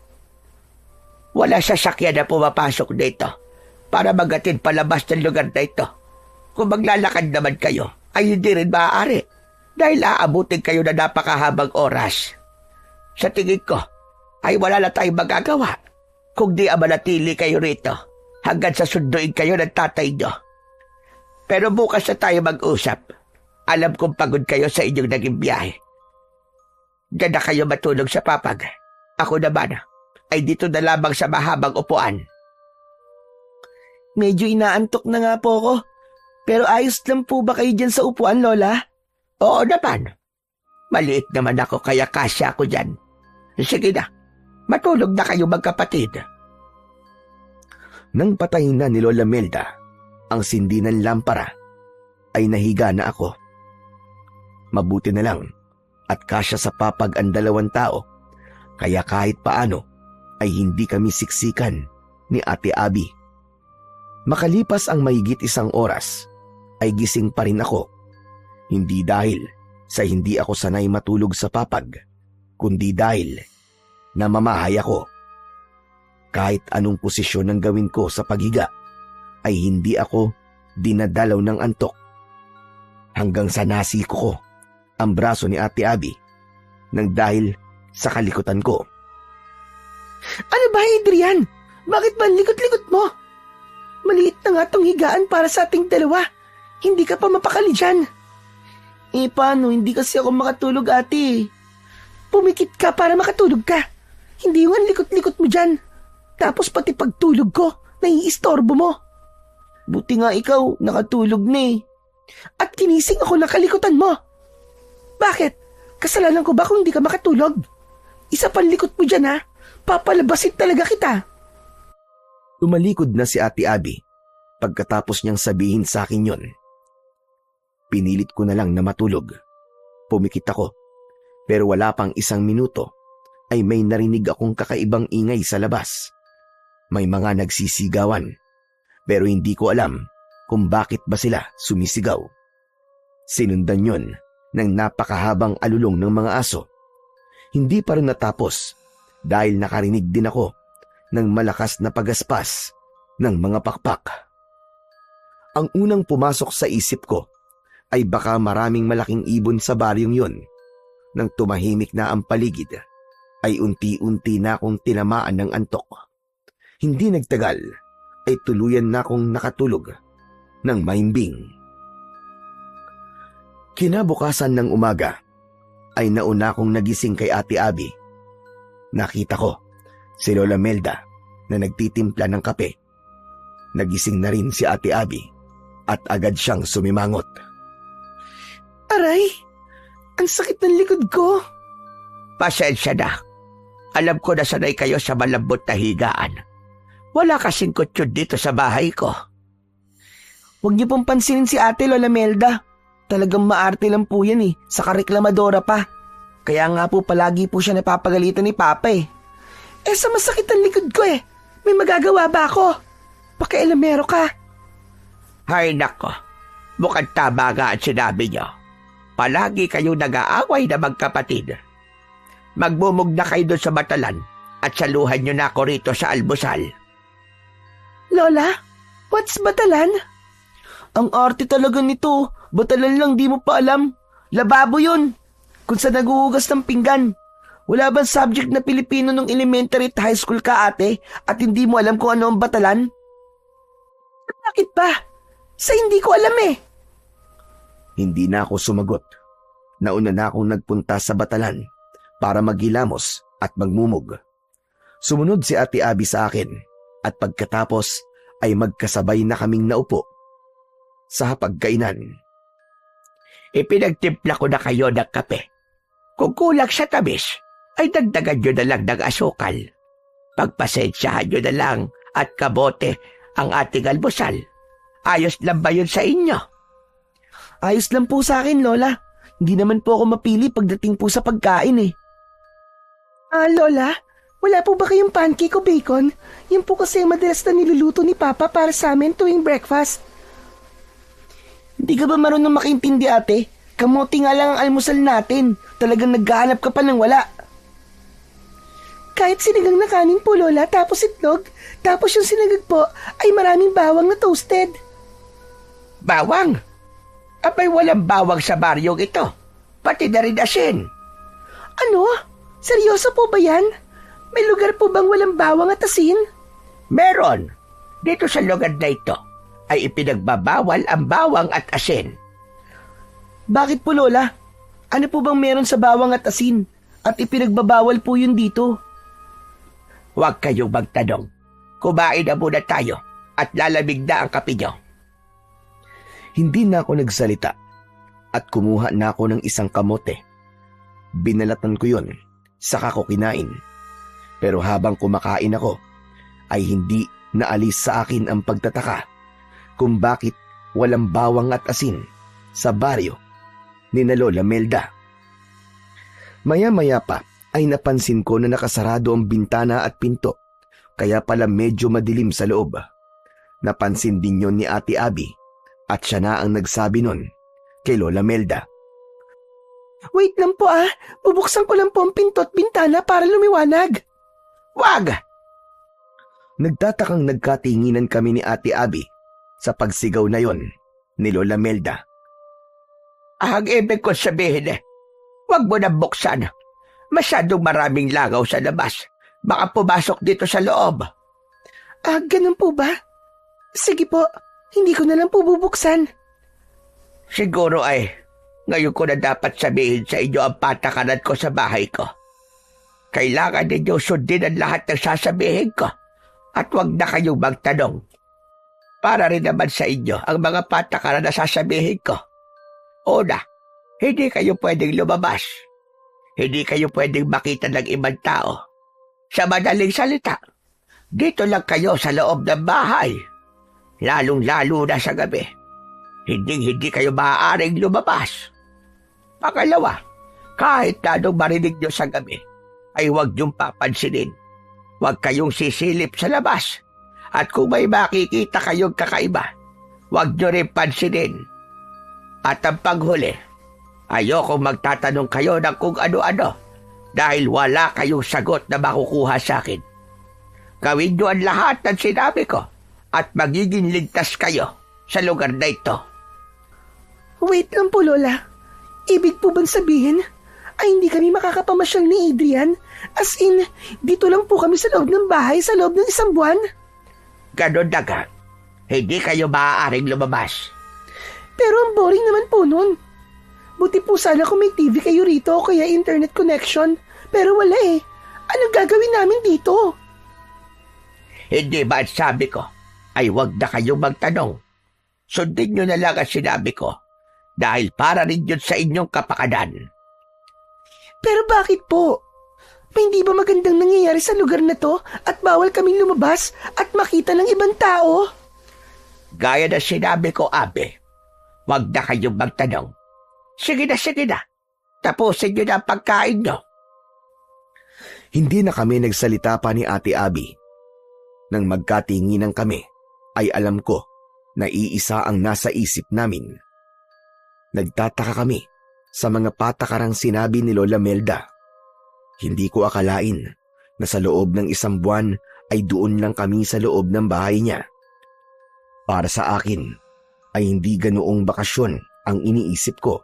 Wala sasakyan na pumapasok dito para magatid palabas ng lugar na ito. Kung maglalakad naman kayo, ay hindi rin maaari dahil aabutin kayo na napakahabang oras. Sa tingin ko, ay wala na tayong magagawa kung di manatili kayo rito hanggang sa sunduin kayo ng tatay nyo. Pero bukas na tayo mag-usap. Alam kong pagod kayo sa inyong naging biyahe. Diyan na kayo matulog sa papag. Ako naman ay dito na lamang sa mahabang upuan. Medyo inaantok na nga po ako. Pero ayos lang po ba kayo dyan sa upuan, Lola? Oo naman. Maliit naman ako kaya kasya ako dyan. Sige na, matulog na kayo magkapatid. Nang patayin na ni Lola Melda ang sindi ng lampara, ay nahiga na ako. Mabuti na lang at kasya sa papag ang 2 tao, kaya kahit paano ay hindi kami siksikan ni Ate Abby. Makalipas ang mahigit 1 oras, ay gising pa rin ako. Hindi dahil sa hindi ako sanay matulog sa papag, kundi dahil namamahay ako. Kahit anong posisyon ang gawin ko sa paghiga, ay hindi ako dinadalaw ng antok. Hanggang sa nasiko ko ang braso ni Ate Abby nang dahil sa kalikutan ko. Ano ba, Adrian? Bakit ba ang likot-likot mo? Maliit na nga tong higaan para sa ating dalawa. Hindi ka pa mapakali dyan. Paano? Hindi kasi ako makatulog, ate. Pumikit ka para makatulog ka. Hindi yung ang likot-likot mo dyan. Tapos pati pagtulog ko, naiistorbo mo. Buti nga ikaw, nakatulog na eh. At kinising ako ng kalikutan mo. Bakit? Kasalanan ko ba kung hindi ka makatulog? Isa pang likot mo dyan, ha? Papalabasin talaga kita. Tumalikod na si Ate Abby pagkatapos niyang sabihin sa akin yon. Pinilit ko na lang na matulog. Pumikit ako, pero wala pang 1 minuto ay may narinig akong kakaibang ingay sa labas. May mga nagsisigawan, pero hindi ko alam kung bakit ba sila sumisigaw. Sinundan yon ng napakahabang alulong ng mga aso. Hindi pa rin natapos dahil nakarinig din ako ng malakas na pagaspas ng mga pakpak. Ang unang pumasok sa isip ko ay baka maraming malaking ibon sa baryong yon. Nang tumahimik na ang paligid, ay unti-unti na akong tinamaan ng antok. Hindi nagtagal, ay tuluyan na akong nakatulog ng mahimbing. Kinabukasan ng umaga, ay nauna akong nagising kay Ate Abby. Nakita ko si Lola Melda na nagtitimpla ng kape. Nagising na rin si Ate Abby at agad siyang sumimangot. Aray, ang sakit ng likod ko. Pasensya na. Alam ko na sanay kayo sa malambot na higaan. Wala kasing kutsyon dito sa bahay ko. Huwag niyo pong pansinin si Ate Lola Melda. Talagang maarte lang po yan eh, saka reklamadora pa. Kaya nga po palagi po siya napapagalitan ni Papa eh. Sa masakit ang likod ko eh. May magagawa ba ako? Pakialamero ka. Hay nako, mukhang tama nga ang sinabi niyo. Palagi kayo nag-aaway na magkapatid. Magmumug na kayo doon sa batalan at saluhan niyo na ako rito sa almusal. Lola, what's batalan? Ang arte talaga nito. Batalan lang, di mo pa alam. Lababo yun. Kung saan naguhugas ng pinggan. Wala bang subject na Pilipino nung elementary at high school ka, ate? At hindi mo alam kung ano ang batalan? Bakit ba? Sa hindi ko alam eh. Hindi na ako sumagot. Nauna na akong nagpunta sa batalan para maghilamos at magmumog. Sumunod si Ate Abby sa akin at pagkatapos ay magkasabay na kaming naupo sa pagkainan. Ipinagtimpla ko na kayo ng kape. Kung kulang sa tamis, ay dagdagan nyo na lang ng asukal. Pagpasensyahan nyo na lang at kabote ang ating almusal. Ayos lang ba yun sa inyo? Ayos lang po sa akin, Lola. Hindi naman po ako mapili pagdating po sa pagkain eh. Lola, wala po ba kayong pancake o bacon? Yan po kasi ang madalas na niluluto ni Papa para sa amin tuwing breakfast. Hindi ka ba marunong makaintindi, ate? Kamote nga lang ang almusal natin. Talagang naghahanap ka pa ng wala. Kahit sinigang na kanin po, Lola, tapos itlog, tapos yung sinagag po ay maraming bawang na toasted. Bawang? Abay walang bawang sa baryong ito. Pati na rin asin. Ano? Seryoso po ba yan? May lugar po bang walang bawang at asin? Meron. Dito sa lugar na ito ay ipinagbabawal ang bawang at asin. Bakit po, Lola? Ano po bang meron sa bawang at asin? At ipinagbabawal po yun dito. Huwag kayong magtanong. Kumain na muna tayo at lalamig na ang kape nyo. Hindi na ako nagsalita at kumuha na ako ng isang kamote. Binalatan ko yon, saka ko kinain. Pero habang kumakain ako, ay hindi naalis sa akin ang pagtataka kung bakit walang bawang at asin sa baryo ni na Lola Melda. Maya-maya pa ay napansin ko na nakasarado ang bintana at pinto, kaya pala medyo madilim sa loob. Napansin din yon ni Ate Abby at siya na ang nagsabi nun kay Lola Melda. Wait lang po bubuksan ko lang po ang pinto at bintana para lumiwanag. Wag! Nagtatakang nagkatinginan kami ni Ate Abby sa pagsigaw na yon ni Lola Melda. Ang ibig ko sabihin wag mo na buksan. Masyadong maraming langaw sa labas. Baka pumasok dito sa loob. Ganun po ba? Sige po, hindi ko na lang po bubuksan. Siguro ngayon ko na dapat sabihin sa inyo ang patakaran ko sa bahay ko. Kailangan ninyo sundin ang lahat ng sasabihin ko at huwag na kayong magtanong. Para rin naman sa inyo ang mga patakaran na sasabihin ko. Una, hindi kayo pwedeng lumabas. Hindi kayo pwedeng makita ng ibang tao. Sa madaling salita, dito lang kayo sa loob ng bahay. Lalong-lalo na sa gabi. Hindi kayo maaaring lumabas. Pangalawa, kahit na anong marinig nyo sa gabi, ay huwag niyong papansinin. Huwag kayong sisilip sa labas. At kung may makikita kayong kakaiba, huwag nyo rin pansinin. At ang panghuli, ayokong magtatanong kayo ng kung ano-ano dahil wala kayong sagot na makukuha sa akin. Gawin nyo ang lahat ng sinabi ko at magiging ligtas kayo sa lugar na ito. Wait lang po, Lola. Ibig po bang sabihin ay hindi kami makakapamasyal ni Adrian? As in, dito lang po kami sa loob ng bahay sa loob ng isang buwan? Ganon na nga. Hindi kayo maaaring lumabas. Pero ang boring naman po nun. Buti po sana kung may TV kayo rito o kaya internet connection. Pero wala Anong gagawin namin dito? Hindi ba sabi ko ay huwag na kayong magtanong. Sundin nyo na lang ang sinabi ko dahil para rin yun sa inyong kapakanan. Pero bakit po? May hindi ba magandang nangyayari sa lugar na to at bawal kaming lumabas at makita ng ibang tao? Gaya na sinabi ko, Abe, huwag na kayong magtanong. Sige na. Tapusin nyo na ang pagkain nyo. Hindi na kami nagsalita pa ni Ate Abby. Nang magkatinginan kami, ay alam ko na iisa ang nasa isip namin. Nagtataka kami sa mga patakarang sinabi ni Lola Melda. Hindi ko akalain na sa loob ng isang buwan ay doon lang kami sa loob ng bahay niya. Para sa akin ay hindi ganoong bakasyon ang iniisip ko.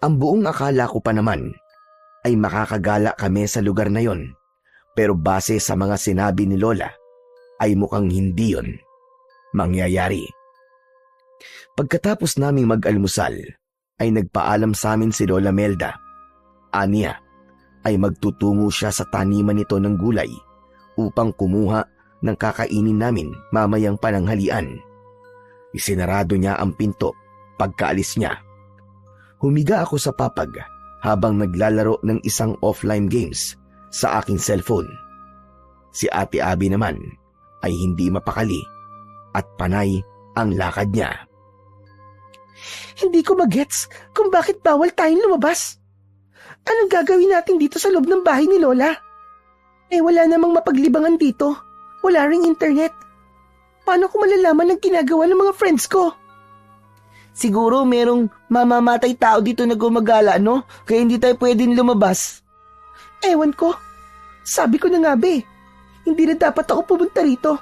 Ang buong akala ko pa naman ay makakagala kami sa lugar na yon. Pero base sa mga sinabi ni Lola ay mukhang hindi yon mangyayari. Pagkatapos naming mag-almusal ay nagpaalam sa amin si Lola Melda. Aniya ay magtutungo siya sa taniman nito ng gulay upang kumuha ng kakainin namin mamayang pananghalian. Isinarado niya ang pinto pagkaalis niya. Humiga ako sa papag habang naglalaro ng isang offline games sa aking cellphone. Si Ate Abby naman ay hindi mapakali at panay ang lakad niya. Hindi ko magets kung bakit bawal tayong lumabas. Anong gagawin natin dito sa loob ng bahay ni Lola? Wala namang mapaglibangan dito. Wala ring internet. Paano ko malalaman ang ginagawa ng mga friends ko? Siguro merong mamamatay tao dito na gumagala, no? Kaya hindi tayo pwedeng lumabas. Ewan ko. Sabi ko na nga hindi na dapat ako pumunta rito.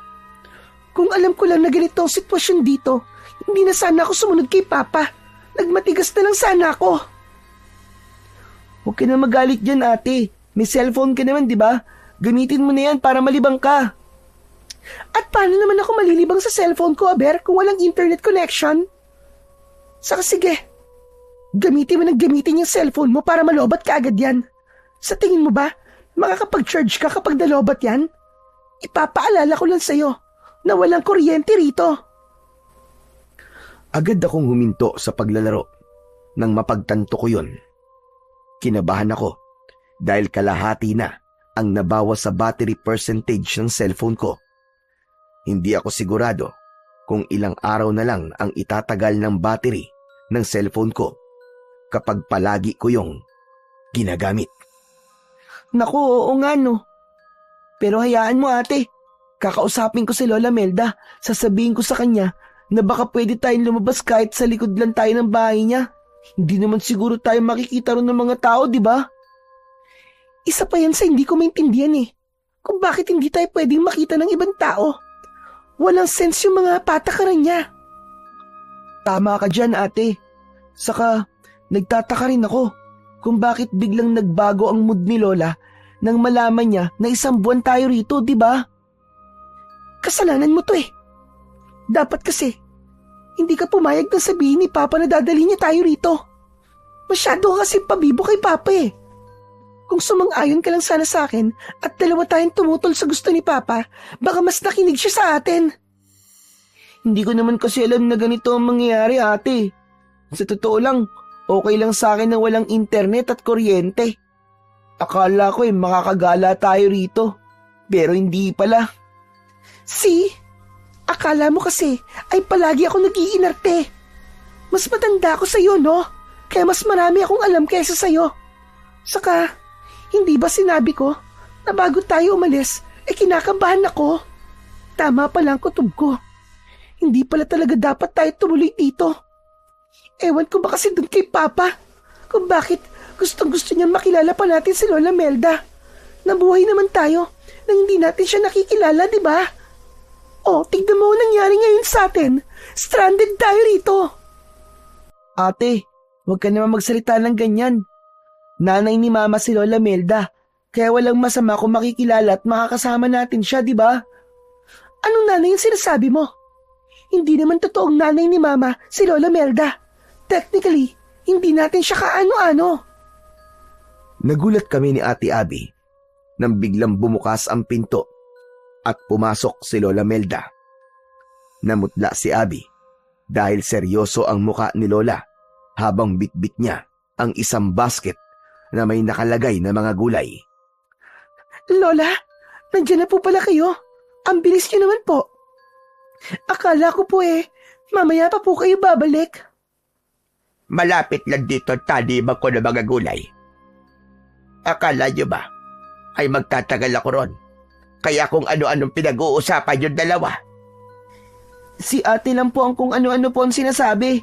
Kung alam ko lang na ganito ang sitwasyon dito, hindi na sana ako sumunod kay Papa. Nagmatigas na lang sana ako. Huwag ka na magalit dyan, ate. May cellphone ka naman, di ba? Gamitin mo na yan para malibang ka. At paano naman ako malilibang sa cellphone ko, Aber, kung walang internet connection? Saka sige, gamitin mo yung cellphone mo para malobat ka agad yan. Sa tingin mo ba, makakapag-charge ka kapag nalobat yan? Ipapaalala ko lang sa'yo na walang kuryente rito. Agad akong huminto sa paglalaro nang mapagtanto ko yun. Kinabahan ako dahil kalahati na ang nabawas sa battery percentage ng cellphone ko. Hindi ako sigurado kung ilang araw na lang ang itatagal ng battery ng cellphone ko kapag palagi ko yung ginagamit. Naku, oo nga no. Pero hayaan mo, ate. Kakausapin ko si Lola Melda. Sasabihin ko sa kanya na baka pwede tayong lumabas kahit sa likod lang tayo ng bahay niya. Hindi naman siguro tayo makikita ron ng mga tao, di ba? Isa pa yan sa hindi ko maintindihan kung bakit hindi tayo pwedeng makita ng ibang tao. Walang sense yung mga patakaran niya. Tama ka dyan, ate. Saka, nagtataka rin ako kung bakit biglang nagbago ang mood ni Lola nang malaman niya na 1 buwan tayo rito, di ba? Kasalanan mo to Dapat kasi, hindi ka pumayag na sabihin ni Papa na dadali niya tayo rito. Masyado ka kasi pabibo kay Papa Kung sumang-ayon ka lang sana sa akin at dalawa tayong tumutol sa gusto ni Papa, baka mas nakinig siya sa atin. Hindi ko naman kasi alam na ganito ang mangyayari, ate. Sa totoo lang, okay lang sa akin na walang internet at kuryente. Akala ko makakagala tayo rito. Pero hindi pala. See? Akala mo kasi ay palagi ako nag-iinarte. Mas matanda ako sa'yo, no? Kaya mas marami akong alam kaysa sa'yo. Saka, hindi ba sinabi ko na bago tayo umalis, kinakabahan ako? Tama pala ang kutob ko. Hindi pala talaga dapat tayo tumuloy dito. Ewan ko ba kasi dun kay Papa kung bakit gustong-gusto niya makilala pa natin si Lola Melda. Nabuhay naman tayo nang hindi natin siya nakikilala, di ba? Oh, tignan mo ang nangyari ngayon sa atin. Stranded tayo rito. Ate, huwag ka naman magsalita ng ganyan. Nanay ni Mama si Lola Melda, kaya walang masama kung makikilala at makakasama natin siya, di ba? Anong nanay yung sinasabi mo? Hindi naman totoong nanay ni Mama si Lola Melda. Technically, hindi natin siya kaano-ano. Nagulat kami ni Ate Abby nang biglang bumukas ang pinto at pumasok si Lola Melda. Namutla si Abby dahil seryoso ang muka ni Lola habang bitbit niya ang isang basket na may nakalagay na mga gulay. Lola, nandiyan na po pala kayo. Ang bilis niyo naman po. Akala ko po mamaya pa po kayo babalik. Malapit lang dito taniman ko ng mga gulay. Akala niyo ba ay magtatagal ako ron? Kaya kung ano-anong pinag-uusapan yung dalawa. Si ate lang po ang kung ano-ano po ang sinasabi.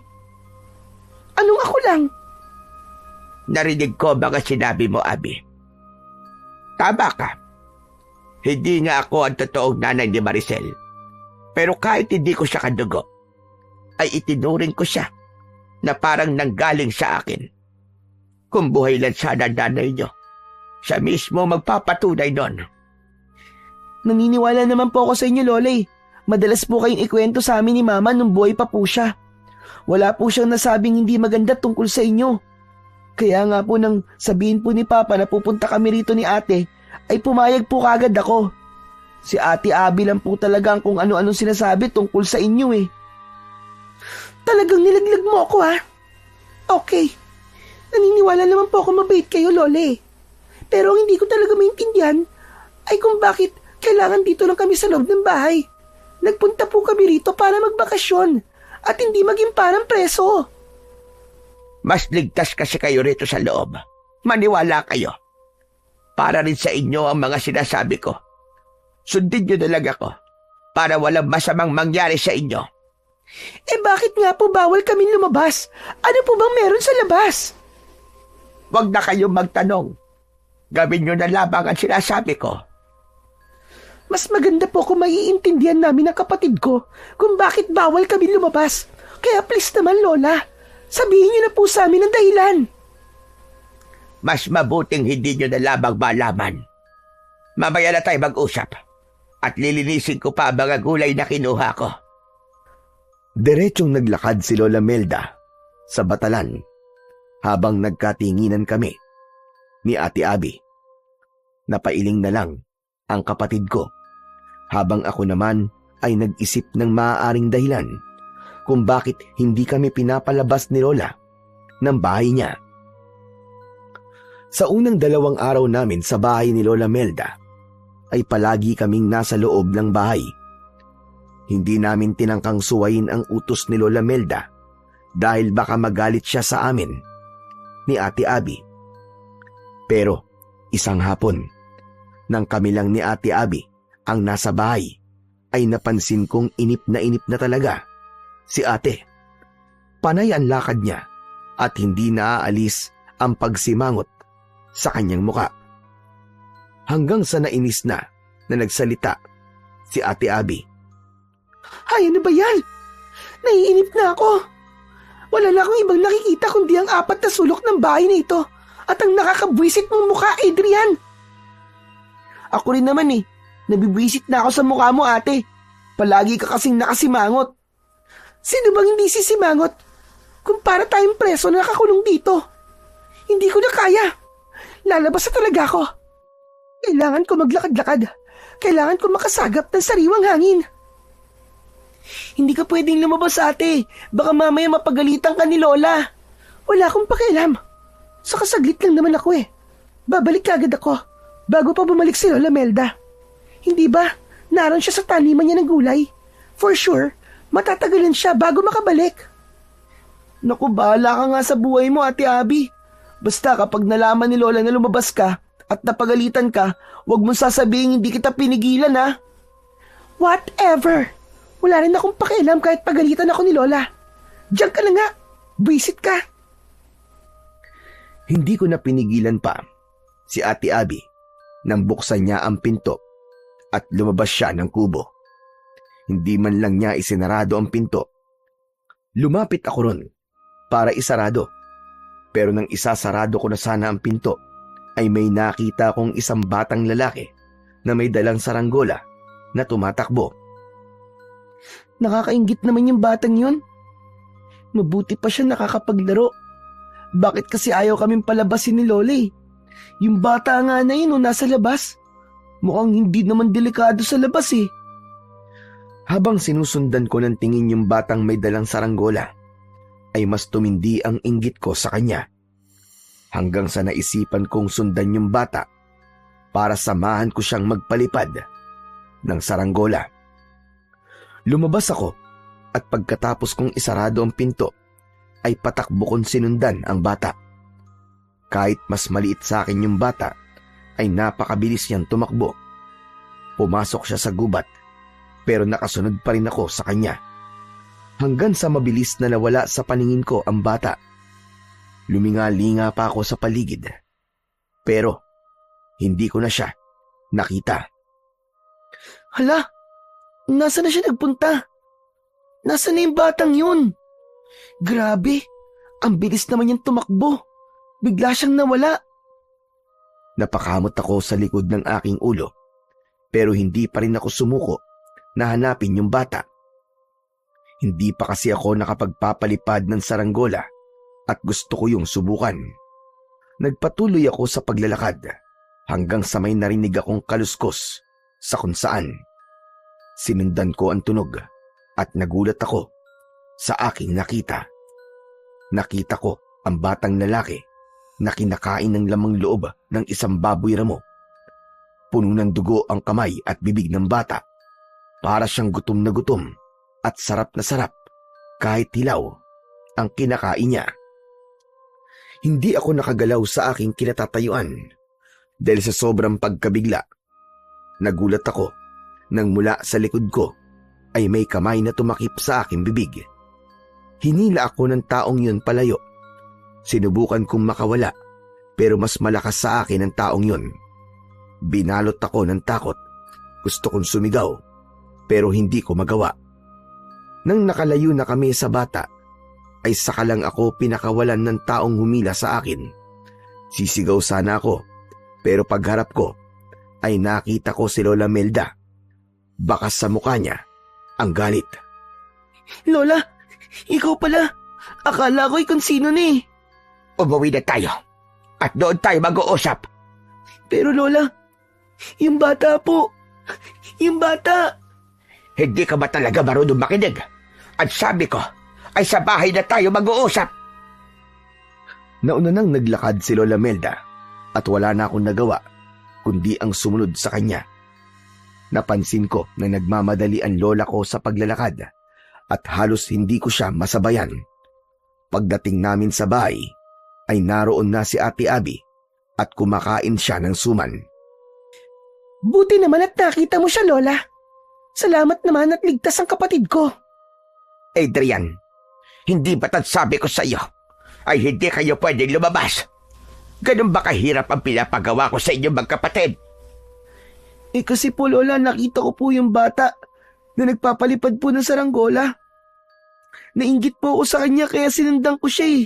Anong ako lang? Narinig ko mga sinabi mo, Abby. Tama ka. Hindi nga ako ang totoong nanay ni Maricel. Pero kahit hindi ko siya kadugo, ay itinuring ko siya na parang nanggaling sa akin. Kung buhay lang sana nanay niyo, siya mismo magpapatunay nun. Naniniwala naman po ako sa inyo, Lola. Madalas po kayong ikwento sa amin ni Mama nung buhay pa po siya. Wala po siyang nasabing hindi maganda tungkol sa inyo. Kaya nga po nang sabihin po ni Papa na pupunta kami rito ni ate, ay pumayag po kagad ako. Si Ate Abby lang po talaga ang kung ano-anong sinasabi tungkol sa inyo Talagang nilaglag mo ako Okay. Naniniwala naman po ako mabait kayo, Lola Pero ang hindi ko talaga maintindihan ay kung bakit kailangan dito lang kami sa loob ng bahay. Nagpunta po kami rito para magbakasyon at hindi maging parang preso. Mas ligtas kasi kayo rito sa loob. Maniwala kayo. Para rin sa inyo ang mga sinasabi ko. Sundin niyo na lang ako para walang masamang mangyari sa inyo. Eh bakit nga po bawal kami lumabas? Ano po bang meron sa labas? Huwag na kayong magtanong. Gawin niyo na lamang ang sinasabi ko. Mas maganda po kung maiintindihan namin ng kapatid ko kung bakit bawal kami lumabas. Kaya please naman, Lola, sabihin niyo na po sa amin ang dahilan. Mas mabuting hindi nyo na lamang malaman. Mamaya na tayo mag-usap at lilinisin ko pa ang mga gulay na kinuha ko. Diretsyong naglakad si Lola Melda sa batalan habang nagkatinginan kami ni Ate Abby. Napailing na lang ang kapatid ko habang ako naman ay nag-isip ng maaaring dahilan kung bakit hindi kami pinapalabas ni Lola ng bahay niya. Sa unang 2 araw namin sa bahay ni Lola Melda, ay palagi kaming nasa loob ng bahay. Hindi namin tinangkang suwayin ang utos ni Lola Melda dahil baka magalit siya sa amin ni Ate Abby. Pero isang hapon, nang kami lang ni Ate Abby ang nasa bahay, ay napansin kong inip na talaga si ate. Panay ang lakad niya at hindi naaalis ang pagsimangot sa kanyang muka. Hanggang sa nainis na nagsalita si Ate Abby. Ay, ano ba yan? Naiinip na ako. Wala na akong ibang nakikita kundi ang 4 na sulok ng bahay na ito at ang nakakabwisit mong mukha, Adrian. Ako rin naman eh. Nabibwisit na ako sa mukha mo, ate. Palagi ka kasing nakasimangot. Sino bang hindi sisimangot? Kung para tayong preso na nakakulong dito. Hindi ko na kaya. Lalabas na talaga ako. Kailangan ko maglakad-lakad. Kailangan ko makasagap ng sariwang hangin. Hindi ka pwedeng lumabas, ate. Baka mamaya mapagalitan ka ni Lola. Wala akong pakialam. Saka saglit lang naman ako eh. Babalik agad ako bago pa bumalik si Lola Melda. Hindi ba naroon siya sa taniman niya ng gulay? For sure, matatagalan siya bago makabalik. Naku, bahala ka nga sa buhay mo, Ate Abby. Basta kapag nalaman ni Lola na lumabas ka at napagalitan ka, huwag mong sasabihin hindi kita pinigilan, ha? Whatever. Wala rin akong pakialam kahit pagalitan ako ni Lola. Diyan ka na nga. Buisit ka. Hindi ko na pinigilan pa si Ate Abby nang buksan niya ang pinto at lumabas siya ng kubo. Hindi man lang niya isinarado ang pinto. Lumapit ako ron para isarado. Pero nang isasarado ko na sana ang pinto, ay may nakita kong isang batang lalaki na may dalang saranggola na tumatakbo. Nakakaingit naman yung batang yun. Mabuti pa siya nakakapaglaro. Bakit kasi ayaw kaming palabasin ni Lola eh? Yung bata nga na yun nasa labas. Mukhang hindi naman delikado sa labas eh. Habang sinusundan ko ng tingin yung batang may dalang saranggola, ay mas tumindi ang inggit ko sa kanya. Hanggang sa naisipan kong sundan yung bata para samahan ko siyang magpalipad ng saranggola. Lumabas ako at pagkatapos kong isarado ang pinto, ay patakbo kong sinundan ang bata. Kahit mas maliit sa akin yung bata, ay napakabilis niyang tumakbo. Pumasok siya sa gubat, pero nakasunod pa rin ako sa kanya. Hanggang sa mabilis na nawala sa paningin ko ang bata. Luminga-linga pa ako sa paligid. Pero hindi ko na siya nakita. Hala, nasaan na siya nagpunta? Nasaan na yung batang yun? Grabe, ang bilis naman niyang tumakbo. Bigla siyang nawala. Napakamot ako sa likod ng aking ulo, pero hindi pa rin ako sumuko na hanapin yung bata. Hindi pa kasi ako nakapagpapalipad ng saranggola at gusto ko yung subukan. Nagpatuloy ako sa paglalakad hanggang sa may narinig akong kaluskos sa kung saan. Sinundan ko ang tunog at nagulat ako sa aking nakita. Nakita ko ang batang lalaki na kinakain ng lamang loob ng isang baboy ramo. Puno ng dugo ang kamay at bibig ng bata. Para siyang gutom na gutom at sarap na sarap kahit hilaw ang kinakain niya. Hindi ako nakagalaw sa aking kinatatayuan. dahil sa sobrang pagkabigla. Nagulat ako nang mula sa likod ko ay may kamay na tumakip sa aking bibig. Hinila ako ng taong yun palayo. Sinubukan kong makawala pero mas malakas sa akin ang taong yun. Binalot ako ng takot. Gusto kong sumigaw pero hindi ko magawa. Nang nakalayo na kami sa bata, ay saka lang ako pinakawalan ng taong humila sa akin. Sisigaw sana ako, pero pagharap ko ay nakita ko si Lola Melda. Bakas sa mukha niya ang galit. Lola, ikaw pala. Akala ko'y kung sino na eh. Umuwi na tayo at doon tayo mag-uusap. Pero Lola, yung bata po. Yung bata. Hindi ka ba talaga marunong makinig? At sabi ko, ay sa bahay na tayo mag-uusap. Nauna nang naglakad si Lola Melda at wala na akong nagawa kundi ang sumunod sa kanya. Napansin ko na nagmamadali ang lola ko sa paglalakad at halos hindi ko siya masabayan. Pagdating namin sa bahay ay naroon na si Ate Abby at kumakain siya ng suman. Buti naman at nakita mo siya, Lola. Salamat naman at ligtas ang kapatid ko. Adrian, hindi ba't sabi ko sa iyo ay hindi kayo pwedeng lumabas? Ganun ba kahirap ang pinapagawa ko sa inyong magkapatid? Kasi po Lola, nakita ko po yung bata na nagpapalipad po ng saranggola. Nainggit po ako sa kanya kaya sinundan ko siya eh.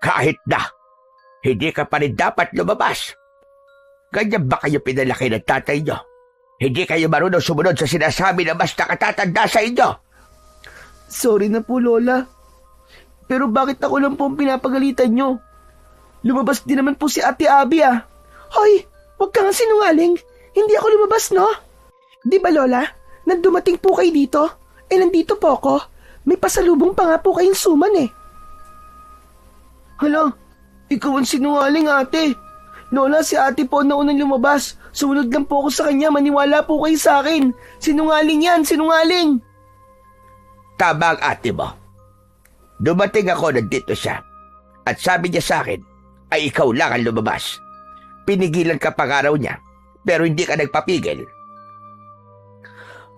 Kahit na, hindi ka pa rin dapat lumabas. Ganyan ba kayo pinalaki ng tatay niyo? Hindi kayo marunong sumunod sa sinasabi na mas nakatatanda sa inyo? Sorry na po Lola. Pero bakit ako lang po ang pinapagalitan nyo? Lumabas din naman po si Ate Abby ah. Hoy, huwag kang sinungaling. Hindi ako lumabas, no? Di ba, Lola? Nang dumating po kayo dito, nandito po ako. May pasalubong pa nga po kayong suman eh. Hala, ikaw ang sinungaling ate. Lola, si ate po na unang lumabas. Sumunod lang po ako sa kanya, maniwala po kayo sa akin. Sinungaling yan, sinungaling. Tama ang ate mo. Dumating ako nandito siya. At sabi niya sa akin, ay ikaw lang ang lumabas. Pinigilan ka pa araw niya, pero hindi ka nagpapigil.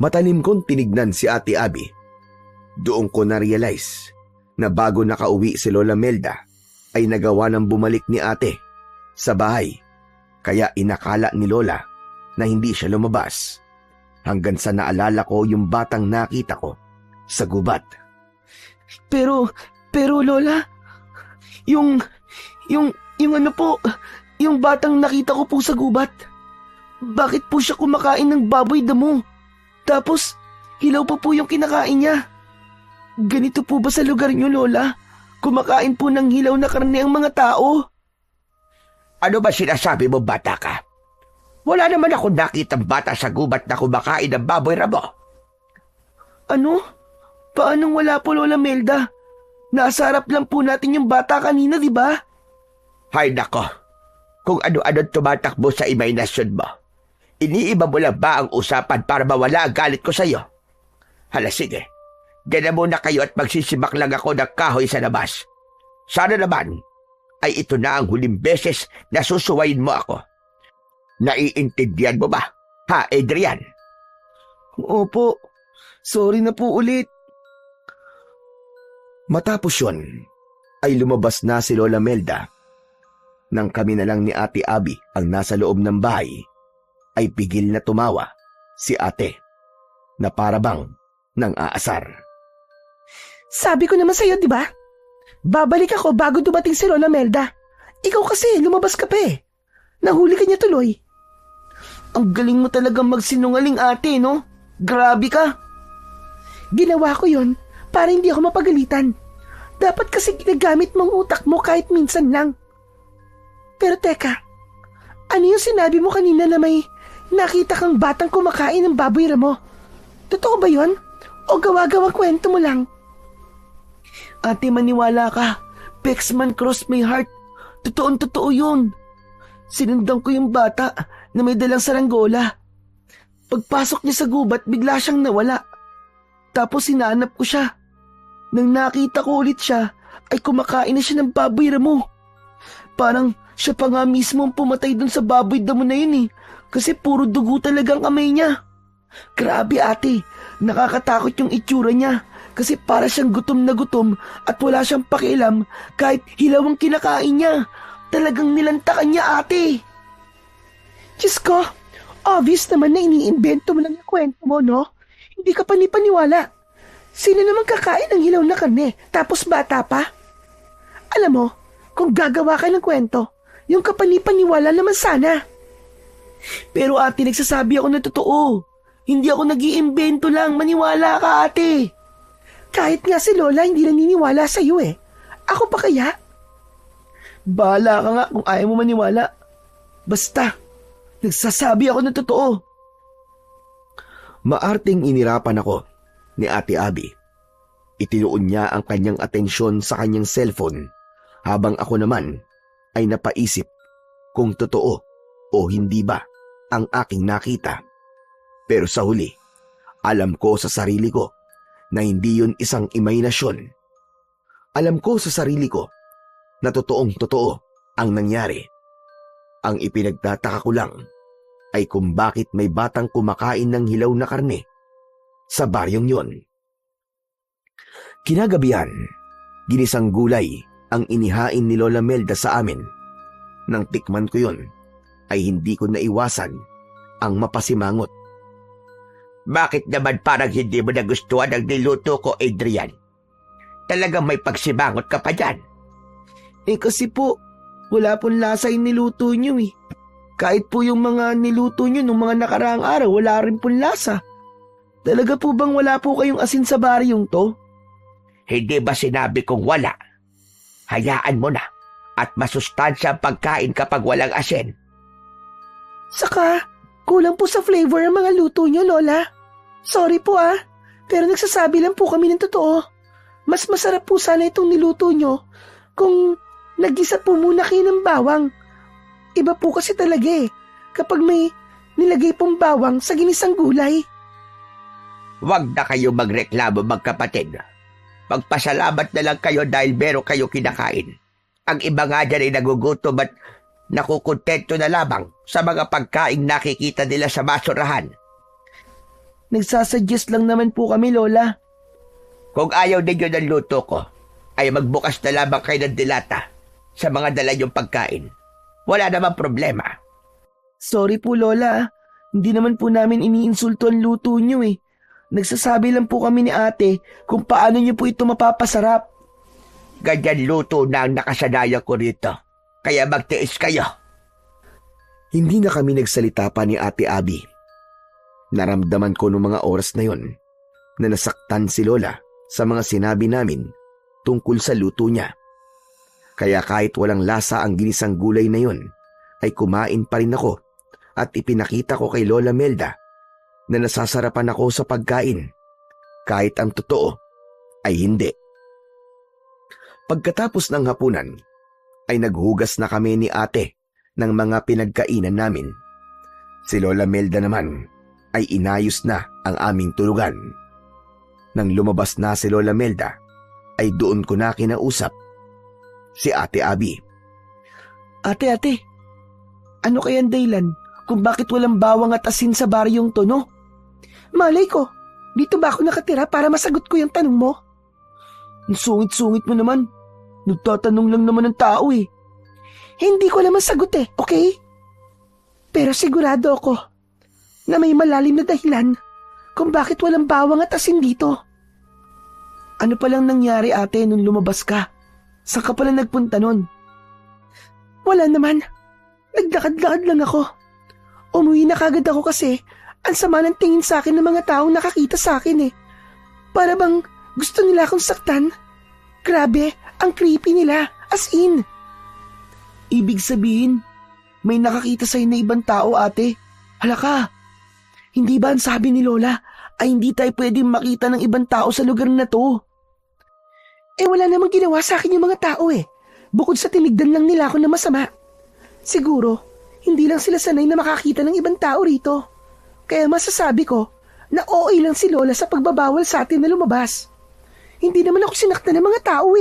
Matalim kong tinignan si Ate Abby. Doon ko na-realize na bago nakauwi si Lola Melda ay nagawa ng bumalik ni ate sa bahay. Kaya inakala ni Lola na hindi siya lumabas hanggang sa naalala ko yung batang nakita ko sa gubat. Pero Lola, yung ano po, yung batang nakita ko po sa gubat. Bakit po siya kumakain ng baboy damo? Tapos, hilaw pa po yung kinakain niya. Ganito po ba sa lugar niyo, Lola? Kumakain po ng hilaw na karne ang mga tao. Ano ba sinasabi mo, bata ka? Wala naman ako nakitang bata sa gubat na kumakain ng baboy ramo. Ano? Paanong wala po, Lola Melda? Nasa harap lang po natin yung bata kanina, di ba? Hay nako, kung ano-ano tumatakbo sa imahinasyon mo. Iniiba mo lang ba ang usapan para mawala ang galit ko sa iyo? Hala sige, gana muna kayo at magsisibak lang ako ng kahoy sa labas. Sana naman ay ito na ang huling beses na susuwayin mo ako. Naiintindihan mo ba, ha Adrian? Opo, sorry na po ulit. Matapos yun, ay lumabas na si Lola Melda. Nang kami na lang ni Ate Abby ang nasa loob ng bahay, ay pigil na tumawa si ate na parabang nang aasar. Sabi ko naman sa'yo, di ba? Babalik ako bago dumating si Lola Melda. Ikaw kasi, lumabas ka pa eh. Nahuli ka niya tuloy. Ang galing mo talagang magsinungaling ate, no? Grabe ka. Ginawa ko yon para hindi ako mapagalitan. Dapat kasi ginagamit mong utak mo kahit minsan lang. Pero teka, ano yung sinabi mo kanina na may nakita kang batang kumakain ng baboy ramo? Totoo ba yon? O gawa-gawang kwento mo lang? Ate, maniwala ka. Pexman cross my heart. Totoong-totoo yun. Sinundan ko yung bata na may dalang saranggola. Pagpasok niya sa gubat, bigla siyang nawala. Tapos hinanap ko siya. Nang nakita ko ulit siya, ay kumakain na siya ng baboy ramo. Parang Siya pa nga mismo ang pumatay dun sa baboy damo na yun eh. Kasi puro dugo talagang kamay niya. Grabe ate, nakakatakot yung itsura niya. Kasi para siyang gutom na gutom at wala siyang pakialam kahit hilaw ang kinakain niya. Talagang nilantakan niya ate. Diyos ko, obvious naman na iniimbento mo lang yung kwento mo, no? Hindi ka panipaniwala. Sino naman kakain ng hilaw na karne, tapos bata pa? Alam mo, kung gagawa ka ng kwento, yung kapanipaniwala naman sana. Pero ate, nagsasabi ako na totoo. Hindi ako nag-iimbento lang, maniwala ka ate. Kahit nga si Lola hindi naniniwala sa'yo eh. Ako pa kaya? Bahala ka nga kung ayaw mo maniwala. Basta, nagsasabi ako na totoo. Maarting inirapan ako ni Ate Abby. Itinuon niya ang kanyang atensyon sa kanyang cellphone habang ako naman ay napaisip kung totoo o hindi ba ang aking nakita. Pero sa huli, alam ko sa sarili ko na hindi yun isang imahinasyon. Alam ko sa sarili ko na totoong totoo ang nangyari. Ang ipinagtataka ko lang ay kung bakit may batang kumakain ng hilaw na karne sa baryong yon. Kinagabihan, ginisang gulay ang inihain ni Lola Melda sa amin. Nang tikman ko yon, ay hindi ko naiwasan ang mapasimangot. Bakit naman parang hindi mo nagustuhan ang niluto ko, Adrian? Talagang may pagsimangot ka pa dyan. Kasi po, wala pong lasa yung niluto nyo eh. Kahit po yung mga niluto nyo nung mga nakaraang araw, wala rin pong lasa. Talaga po bang wala po kayong asin sa baryong to? Hindi ba sinabi kong wala? Hayaan mo na at masustansya ang pagkain kapag walang asin. Saka, kulang po sa flavor ang mga luto nyo, Lola. Sorry po pero nagsasabi lang po kami ng totoo. Mas masarap po sana itong niluto nyo kung nagisa po muna kayo ng bawang. Iba po kasi talaga kapag may nilagay pong bawang sa ginisang gulay. Huwag na kayo magreklamo, magkapatid. Magpasalamat na lang kayo dahil meron kayo kinakain. Ang iba nga dyan ay nagugutom at nakukontento na lamang sa mga pagkaing nakikita nila sa basurahan. Nagsasuggest lang naman po kami, Lola. Kung ayaw ninyo ng luto ko, ay magbukas na lamang kayo ng dilata sa mga dala niyong pagkain. Wala namang problema. Sorry po, Lola. Hindi naman po namin iniinsulto ang luto nyo eh. Nagsasabi lang po kami ni ate kung paano nyo po ito mapapasarap. Ganyan luto na ang nakasanayan ko rito. Kaya magtiis kayo. Hindi na kami nagsalita pa ni Ate Abby. Naramdaman ko noong mga oras na yon na nasaktan si Lola sa mga sinabi namin tungkol sa luto niya. Kaya kahit walang lasa ang ginisang gulay na yon, ay kumain pa rin ako at ipinakita ko kay Lola Melda na nasasarapan ako sa pagkain, kahit ang totoo ay hindi. Pagkatapos ng hapunan, ay naghugas na kami ni ate ng mga pinagkainan namin. Si Lola Melda naman ay inayos na ang aming tulugan. Nang lumabas na si Lola Melda, ay doon ko na kinausap si Ate Abby. Ate, ano kayang dahilan kung bakit walang bawang at asin sa baryong to, no? Malay ko, dito ba ako nakatira para masagot ko yung tanong mo? Ang sungit-sungit mo naman. Nagtatanong lang naman ng tao eh. Hindi ko naman sagot okay? Pero sigurado ako na may malalim na dahilan kung bakit walang bawang at asin dito. Ano palang nangyari ate nung lumabas ka? Saan ka pala nagpunta nun? Wala naman. Naglakad-lakad lang ako. Umuwi na kagad ako kasi ang sama ng tingin sa akin ng mga taong nakakita sa akin Para bang gusto nila akong saktan. Grabe, ang creepy nila, as in. Ibig sabihin, may nakakita sa'yo na ibang tao ate. Hala ka, hindi ba ang sabi ni Lola ay hindi tayo pwedeng makita ng ibang tao sa lugar na to? Wala namang ginawa sa akin yung mga tao Bukod sa tinigdan lang nila ako na masama. Siguro, hindi lang sila sanay na makakita ng ibang tao rito. Kaya masasabi ko na OA lang si Lola sa pagbabawal sa atin na lumabas. Hindi naman ako sinaktan ng mga tao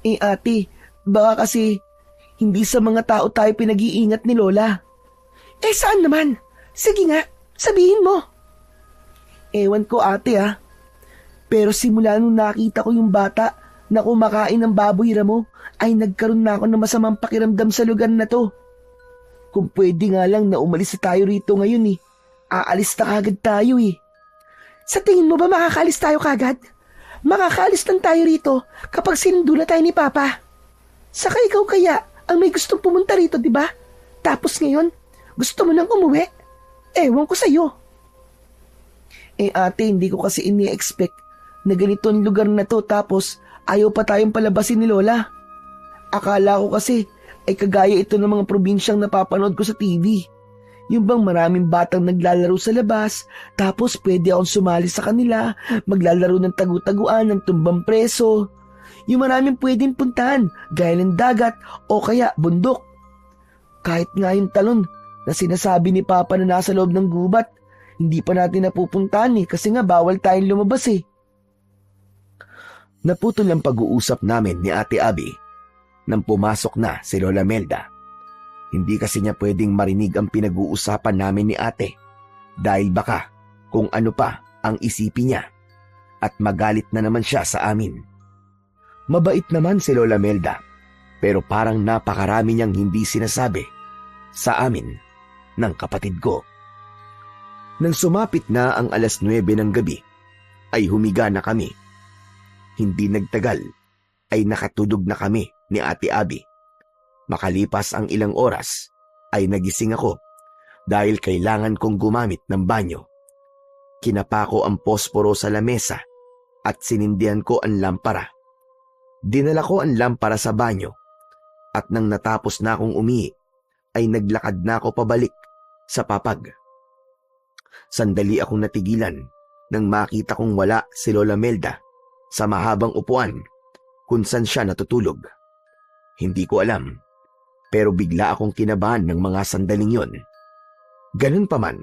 ate, baka kasi Hindi sa mga tao tayo pinag-iingat ni Lola. Eh saan naman? Sige nga, sabihin mo. Ewan ko ate Pero simula nung nakita ko yung bata na kumakain ng baboy ramo, ay nagkaroon na ako ng masamang pakiramdam sa lugar na to. Kung pwede nga lang na umalis na tayo rito ngayon Aalis na kagad tayo Sa tingin mo ba makakaalis tayo kagad? Makakaalis lang tayo rito kapag sinundula tayo ni Papa. Saka ikaw kaya ang may gustong pumunta rito, di ba? Tapos ngayon, gusto mo nang umuwi? Ewan ko sa'yo. Ate, hindi ko kasi ini-expect na ganito ang lugar na to tapos ayaw pa tayong palabasin ni Lola. Akala ko kasi ay kagaya ito ng mga probinsyang napapanood ko sa TV. Yung bang maraming batang naglalaro sa labas, tapos pwede akong sumali sa kanila, maglalaro ng tagu-taguan, ng tumbang preso. Yung maraming pwedeng puntahan, gaya ng dagat o kaya bundok. Kahit nga yung talon na sinasabi ni Papa na nasa loob ng gubat, hindi pa natin napupuntahan kasi nga bawal tayong lumabas Naputol ang pag-uusap namin ni Ate Abby nang pumasok na si Lola Melda. Hindi kasi niya pwedeng marinig ang pinag-uusapan namin ni ate dahil baka kung ano pa ang isipin niya at magalit na naman siya sa amin. Mabait naman si Lola Melda pero parang napakarami niyang hindi sinasabi sa amin ng kapatid ko. Nang sumapit na ang 9:00 ng gabi ay humiga na kami. Hindi nagtagal ay nakatulog na kami ni Ate Abby. Makalipas ang ilang oras ay nagising ako dahil kailangan kong gumamit ng banyo. Kinapa ko ang posporo sa lamesa at sinindihan ko ang lampara. Dinala ko ang lampara sa banyo at nang natapos na akong umihi ay naglakad na ako pabalik sa papag. Sandali akong natigilan nang makita kong wala si Lola Melda sa mahabang upuan kung saan siya natutulog. Hindi ko alam, pero bigla akong kinabahan ng mga sandaling yon. Ganun pa man,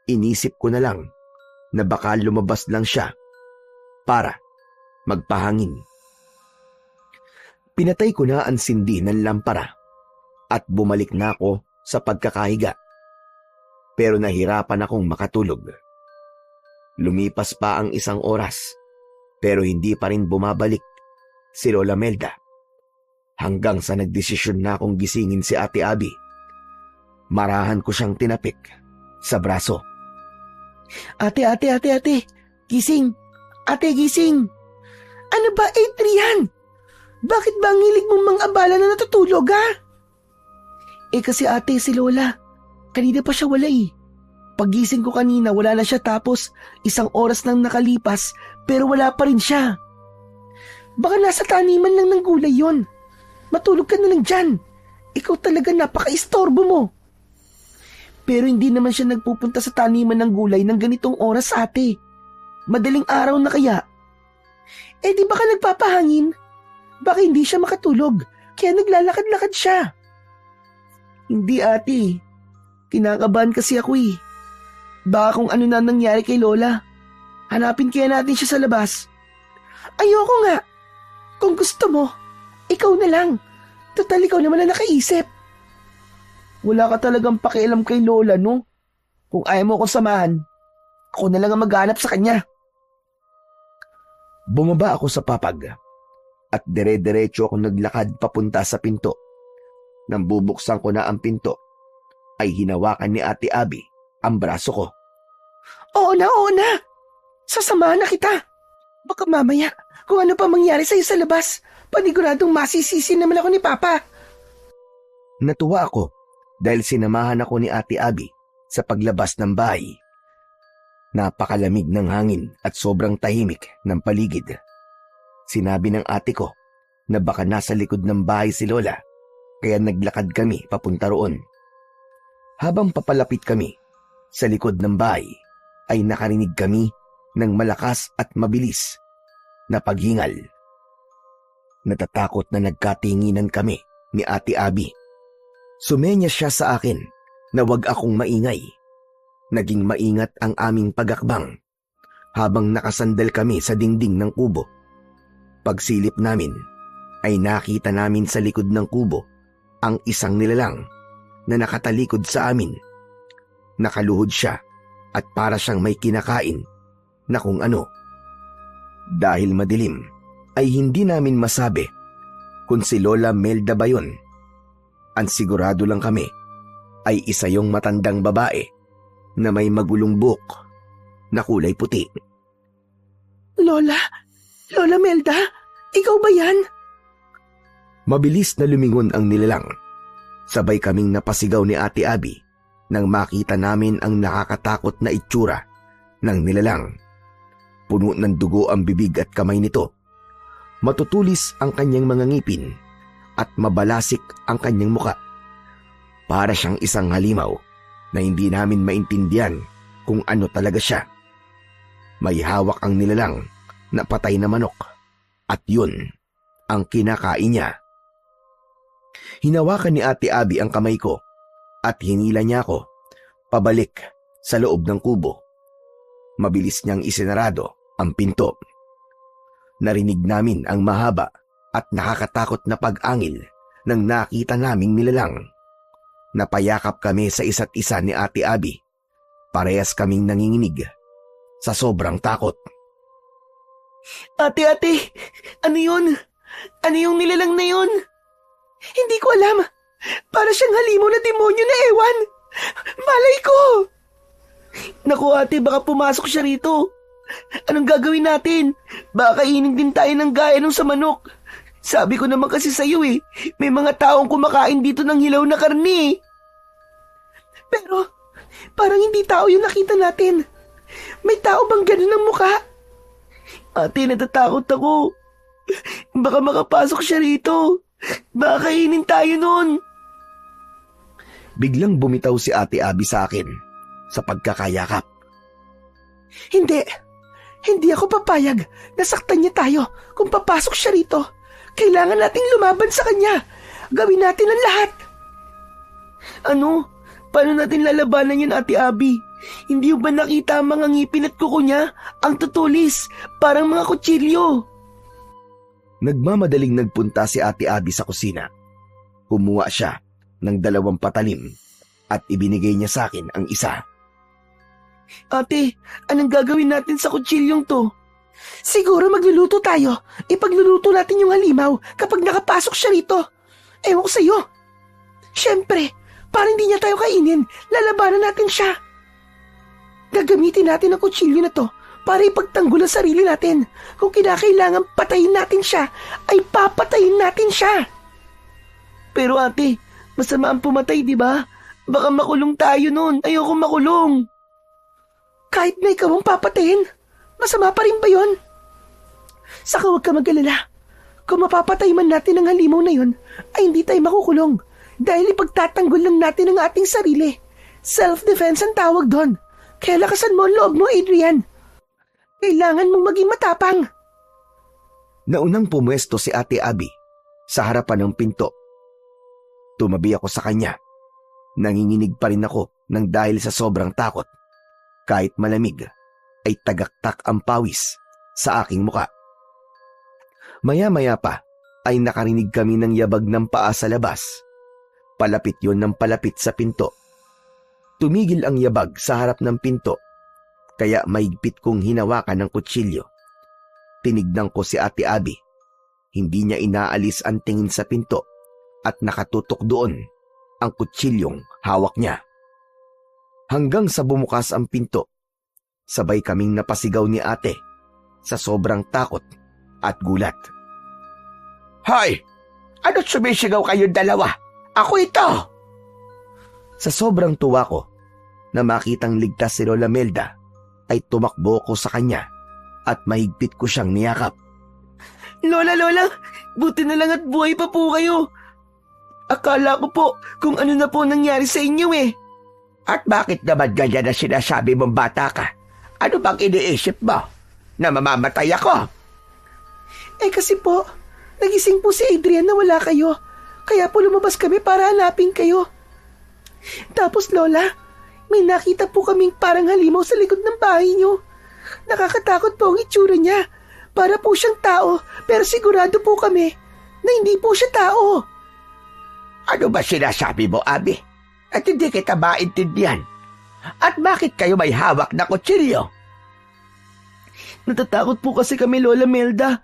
inisip ko na lang na baka lumabas lang siya para magpahangin. Pinatay ko na ang sindi ng lampara at bumalik na ako sa pagkakahiga. Pero nahirapan akong makatulog. Lumipas pa ang 1 oras pero hindi pa rin bumabalik si Lola Melda. Hanggang sa nagdesisyon na akong gisingin si Ate Abby. Marahan ko siyang tinapik sa braso. Ate, gising! Ate, gising! Ano ba, Adrian? Bakit ba ang hilig mong mga abala na natutulog, Kasi ate, si Lola, kanina pa siya wala Pagising ko kanina, wala na siya tapos 1 oras nang nakalipas pero wala pa rin siya. Baka nasa taniman lang ng gulay yon. Matulog ka na lang dyan. Ikaw talaga napaka-istorbo mo. Pero hindi naman siya nagpupunta sa taniman ng gulay ng ganitong oras, ate. Madaling araw na kaya. Di baka nagpapahangin? Baka hindi siya makatulog, kaya naglalakad-lakad siya. Hindi, ate. Kinakabahan kasi ako Baka kung ano na nangyari kay Lola. Hanapin kaya natin siya sa labas. Ayoko nga. Kung gusto mo, ikaw na lang. Total, ikaw naman na nakaisip. Wala ka talagang pakialam kay Lola, no? Kung ayaw mo akong samahan, ako na lang ang maghanap sa kanya. Bumaba ako sa papag at dire-diretso akong naglakad papunta sa pinto. Nang bubuksan ko na ang pinto, ay hinawakan ni Ate Abby ang braso ko. Oo na. Sasamahan na kita. Baka mamaya, kung ano pa mangyari sa'yo sa labas, paniguradong masisisi naman ako ni Papa. Natuwa ako dahil sinamahan ako ni Ate Abby sa paglabas ng bahay. Napakalamig ng hangin at sobrang tahimik ng paligid. Sinabi ng ate ko na baka nasa likod ng bahay si Lola, kaya naglakad kami papunta roon. Habang papalapit kami sa likod ng bahay, ay nakarinig kami ng malakas at mabilis na paghingal. Natatakot na nagkatinginan kami ni Ate Abby. Sumenya siya sa akin na wag akong maingay. Naging maingat ang aming pagakbang habang nakasandal kami sa dingding ng kubo. Pagsilip namin ay nakita namin sa likod ng kubo ang isang nilalang na nakatalikod sa amin. Nakaluhod siya at para siyang may kinakain na kung ano. Dahil madilim ay hindi namin masabi kung si Lola Melda ba yun. Ang sigurado lang kami ay isa yung matandang babae na may magulong buhok na kulay puti. Lola Melda, ikaw ba yan? Mabilis na lumingon ang nilalang. Sabay kaming napasigaw ni Ate Abby nang makita namin ang nakakatakot na itsura ng nilalang. Puno ng dugo ang bibig at kamay nito. Matutulis ang kanyang mga ngipin at mabalasik ang kanyang muka. Para siyang isang halimaw na hindi namin maintindihan kung ano talaga siya. May hawak ang nilalang na patay na manok at yun ang kinakain niya. Hinawakan ni Ate Abby ang kamay ko at hinila niya ako pabalik sa loob ng kubo. Mabilis niyang isinarado ang pinto. Narinig namin ang mahaba at nakakatakot na pag-angil nang nakita naming nilalang. Napayakap kami sa isa't isa ni Ate Abby. Parehas kaming nanginginig sa sobrang takot. Ate, ano yun? Ano yung nilalang na yun? Hindi ko alam. Para siyang halimaw na demonyo na ewan. Malay ko! Naku ate, baka pumasok siya rito. Anong gagawin natin? Baka kainin din tayo ng gaya nung sa manok. Sabi ko naman kasi sa'yo may mga taong kumakain dito ng hilaw na karni. Pero, parang hindi tao yung nakita natin. May tao bang ganun ang mukha? Ate, natatakot ako. Baka makapasok siya rito. Baka kainin tayo nun. Biglang bumitaw si Ate Abby sa akin sa pagkakayakap. Hindi ako papayag na saktan niya tayo kung papasok siya rito. Kailangan nating lumaban sa kanya. Gawin natin ang lahat. Ano? Paano natin lalabanan yun, Ate Abby? Hindi ba nakita ang mga ngipin at kuko niya? Ang tutulis, parang mga kutsilyo. Nagmamadaling nagpunta si Ate Abby sa kusina. Kumuha siya ng 2 patalim at ibinigay niya sa akin ang isa. Ate, anong gagawin natin sa kutsilyong to? Siguro magluluto tayo. Ipagluluto natin yung halimaw kapag nakapasok siya rito. Ewan ko sa'yo. Siyempre, para hindi niya tayo kainin, lalabanan natin siya. Gagamitin natin ang kutsilyo na to para ipagtanggol ang sarili natin. Kung kinakailangan patayin natin siya, ay papatayin natin siya. Pero ate, masama ang pumatay, di ba? Baka makulong tayo nun. Ayoko makulong. Kahit na ikaw ang papatayin, masama pa rin ba yun? Saka huwag ka mag-alala. Kung mapapatay man natin ang halimaw na yun, ay hindi tayo makukulong. Dahil ipagtatanggol lang natin ang ating sarili. Self-defense ang tawag doon. Kaya lakasan mo ang loob mo, Adrian. Kailangan mong maging matapang. Naunang pumuesto si Ate Abby sa harapan ng pinto. Tumabi ako sa kanya. Nanginginig pa rin ako nang dahil sa sobrang takot. Kahit malamig, ay tagaktak ang pawis sa aking muka. Maya-maya pa ay nakarinig kami ng yabag ng paa sa labas. Palapit yon ng palapit sa pinto. Tumigil ang yabag sa harap ng pinto, kaya maigpit kong hinawakan ng kutsilyo. Tinignan ko si Ate Abby. Hindi niya inaalis ang tingin sa pinto at nakatutok doon ang kutsilyong hawak niya. Hanggang sa bumukas ang pinto, sabay kaming napasigaw ni ate sa sobrang takot at gulat. Hoy! Ano't sumisigaw kayong dalawa? Ako ito! Sa sobrang tuwa ko na makitang ligtas si Lola Melda, ay tumakbo ko sa kanya at mahigpit ko siyang niyakap. Lola, buti na lang at buhay pa po kayo. Akala ko po kung ano na po nangyari sa inyo At bakit naman ganyan na sinasabi mong bata ka? Ano bang iniisip mo? Na mamamatay ako? Kasi po, nagising po si Adrian na wala kayo. Kaya po lumabas kami para hanapin kayo. Tapos Lola, may nakita po kaming parang halimaw sa likod ng bahay niyo. Nakakatakot po ang itsura niya. Para po siyang tao, pero sigurado po kami na hindi po siya tao. Ano ba sinasabi mo, Abi? At hindi kita maintindihan. At bakit kayo may hawak na kutsilyo? Natatakot po kasi kami, Lola Melda.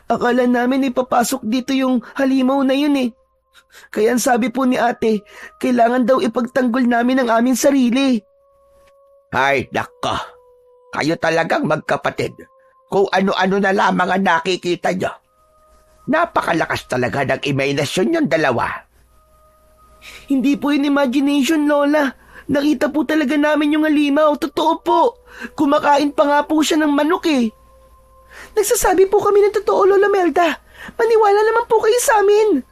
Akala namin ipapasok dito yung halimaw na yun eh. Kaya ang sabi po ni ate, kailangan daw ipagtanggol namin ang aming sarili. Ay, nako. Kayo talagang magkapatid. Kung ano-ano na lamang ang nakikita nyo. Napakalakas talaga ng imahinasyon yung dalawa. Hindi po yun imagination, Lola. Nakita po talaga namin yung halimaw. Totoo po. Kumakain pa nga po siya ng manok eh. Nagsasabi po kami ng totoo, Lola Melda. Maniwala naman po kayo sa amin.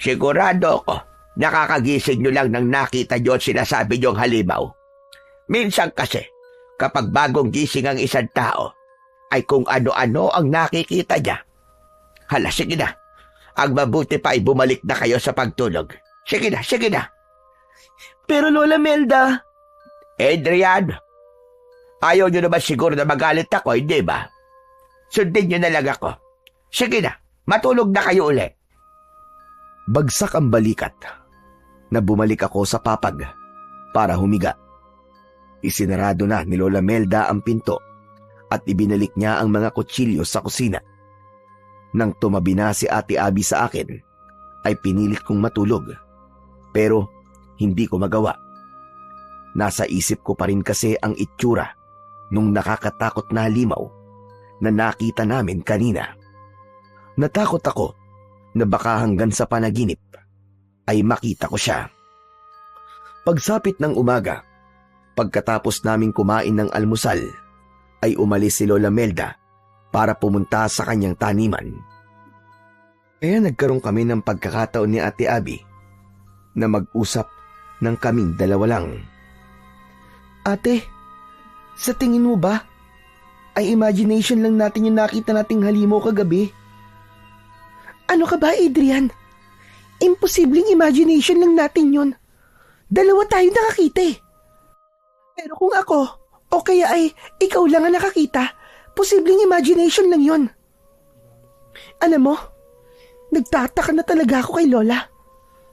Sigurado ako, nakakagising nyo lang nang nakita nyo at sinasabi nyong halimaw. Minsan kasi, kapag bagong gising ang isang tao, ay kung ano-ano ang nakikita niya. Hala, sige na. Ang mabuti pa ay bumalik na kayo sa pagtulog. Sige na, sige na. Pero Lola Melda... Adrian, ayaw nyo naman siguro na magalit ako, hindi ba? Sundin nyo na lang ako. Sige na, matulog na kayo uli. Bagsak ang balikat na bumalik ako sa papag para humiga. Isinarado na ni Lola Melda ang pinto at ibinalik niya ang mga kutsilyo sa kusina. Nang tumabi na si Ate Abby sa akin, ay pinilit kong matulog. Pero hindi ko magawa. Nasa isip ko pa rin kasi ang itsura nung nakakatakot na halimaw na nakita namin kanina. Natakot ako na baka hanggang sa panaginip ay makita ko siya. Pagsapit ng umaga, pagkatapos naming kumain ng almusal, ay umalis si Lola Melda para pumunta sa kanyang taniman. Kaya nagkaroon kami ng pagkakataon ni Ate Abby na mag-usap ng kaming dalawa lang. Ate, sa tingin mo ba, ay imagination lang natin yung nakita nating halimaw kagabi? Ano ka ba, Adrian? Imposibleng imagination lang natin yun. Dalawa tayo nakakita eh. Pero kung ako, o kaya ay ikaw lang ang nakakita, posibleng imagination lang yun. Alam mo, nagtataka na talaga ako kay Lola.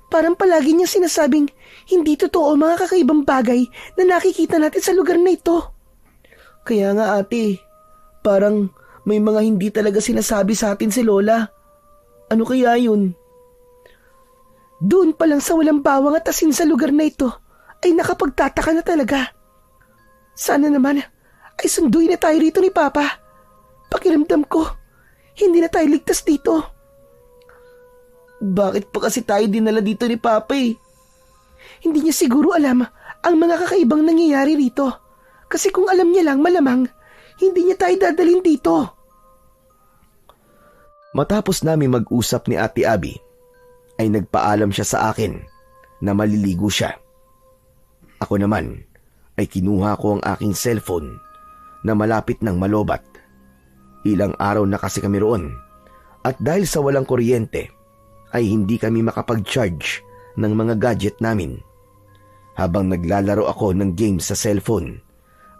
Parang palagi niya sinasabing hindi totoo mga kakaibang bagay na nakikita natin sa lugar na ito. Kaya nga ate, parang may mga hindi talaga sinasabi sa atin si Lola. Ano kaya yun? Doon pa lang sa walang bawang at asin sa lugar na ito ay nakapagtataka na talaga. Sana naman ay sunduin na tayo rito ni Papa. Pakiramdam ko, hindi na tayo ligtas dito. Bakit pa kasi tayo dinala dito ni Papa eh? Hindi niya siguro alam ang mga kakaibang nangyayari rito. Kasi kung alam niya lang malamang, hindi niya tayo dadalhin dito. Matapos namin mag-usap ni Ate Abby, ay nagpaalam siya sa akin na maliligo siya. Ako naman ay kinuha ko ang aking cellphone na malapit ng malobat. Ilang araw na kasi kami roon at dahil sa walang kuryente ay hindi kami makapag-charge ng mga gadget namin. Habang naglalaro ako ng game sa cellphone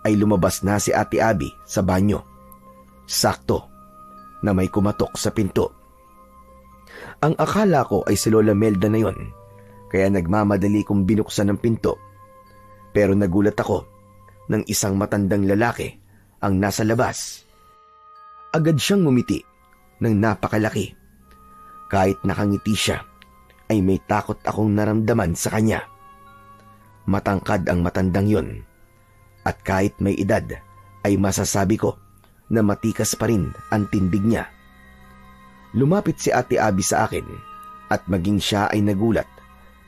ay lumabas na si Ate Abby sa banyo. Sakto na may kumatok sa pinto. Ang akala ko ay si Lola Melda na yon, kaya nagmamadali kong binuksan ang pinto. Pero nagulat ako nang isang matandang lalaki ang nasa labas. Agad siyang ngumiti ng napakalaki. Kahit nakangiti siya, ay may takot akong naramdaman sa kanya. Matangkad ang matandang yon, at kahit may edad, ay masasabi ko na matikas pa rin ang tindig niya. Lumapit si Ate Abby sa akin at maging siya ay nagulat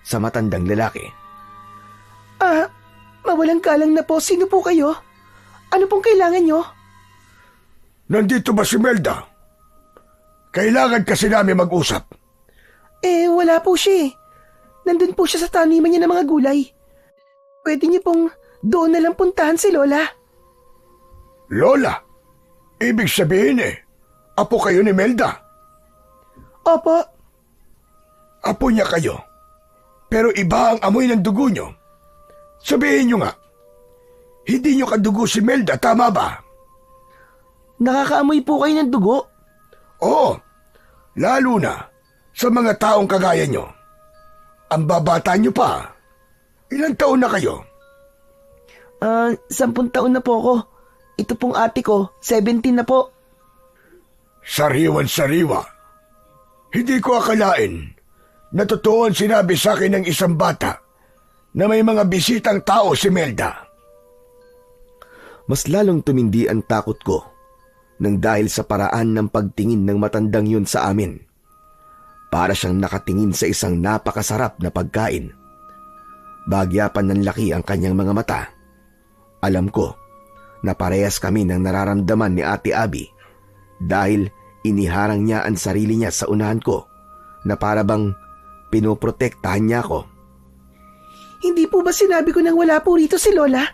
sa matandang lalaki. Mawalang galang na po. Sino po kayo? Ano pong kailangan nyo? Nandito ba si Melda? Kailangan kasi namin mag-usap. Wala po siya eh. Nandun po siya sa taniman niya ng mga gulay. Pwede niyo pong doon na lang puntahan si Lola. Lola? Ibig sabihin apo kayo ni Melda? Opo. Apo niya kayo. Pero iba ang amoy ng dugo niyo. Sabihin niyo nga, hindi niyo kadugo si Melda, tama ba? Nakakaamoy po kayo ng dugo? Oo, lalo na sa mga taong kagaya niyo. Ang babata niyo pa. Ilang taon na kayo? 10 taon na po ako. Ito pong ate ko, 17 na po. Sariwan-sariwa. Hindi ko akalain na totoo ang sinabi sa akin ng isang bata na may mga bisitang tao si Melda. Mas lalong tumindi ang takot ko nang dahil sa paraan ng pagtingin ng matandang yun sa amin. Para siyang nakatingin sa isang napakasarap na pagkain. Bagyapan ng laki ang kanyang mga mata. Alam ko na parehas kami ng nararamdaman ni Ate Abby dahil iniharang niya ang sarili niya sa unahan ko na para bang pinoprotektahan niya ako. Hindi po ba sinabi ko nang wala po rito si Lola?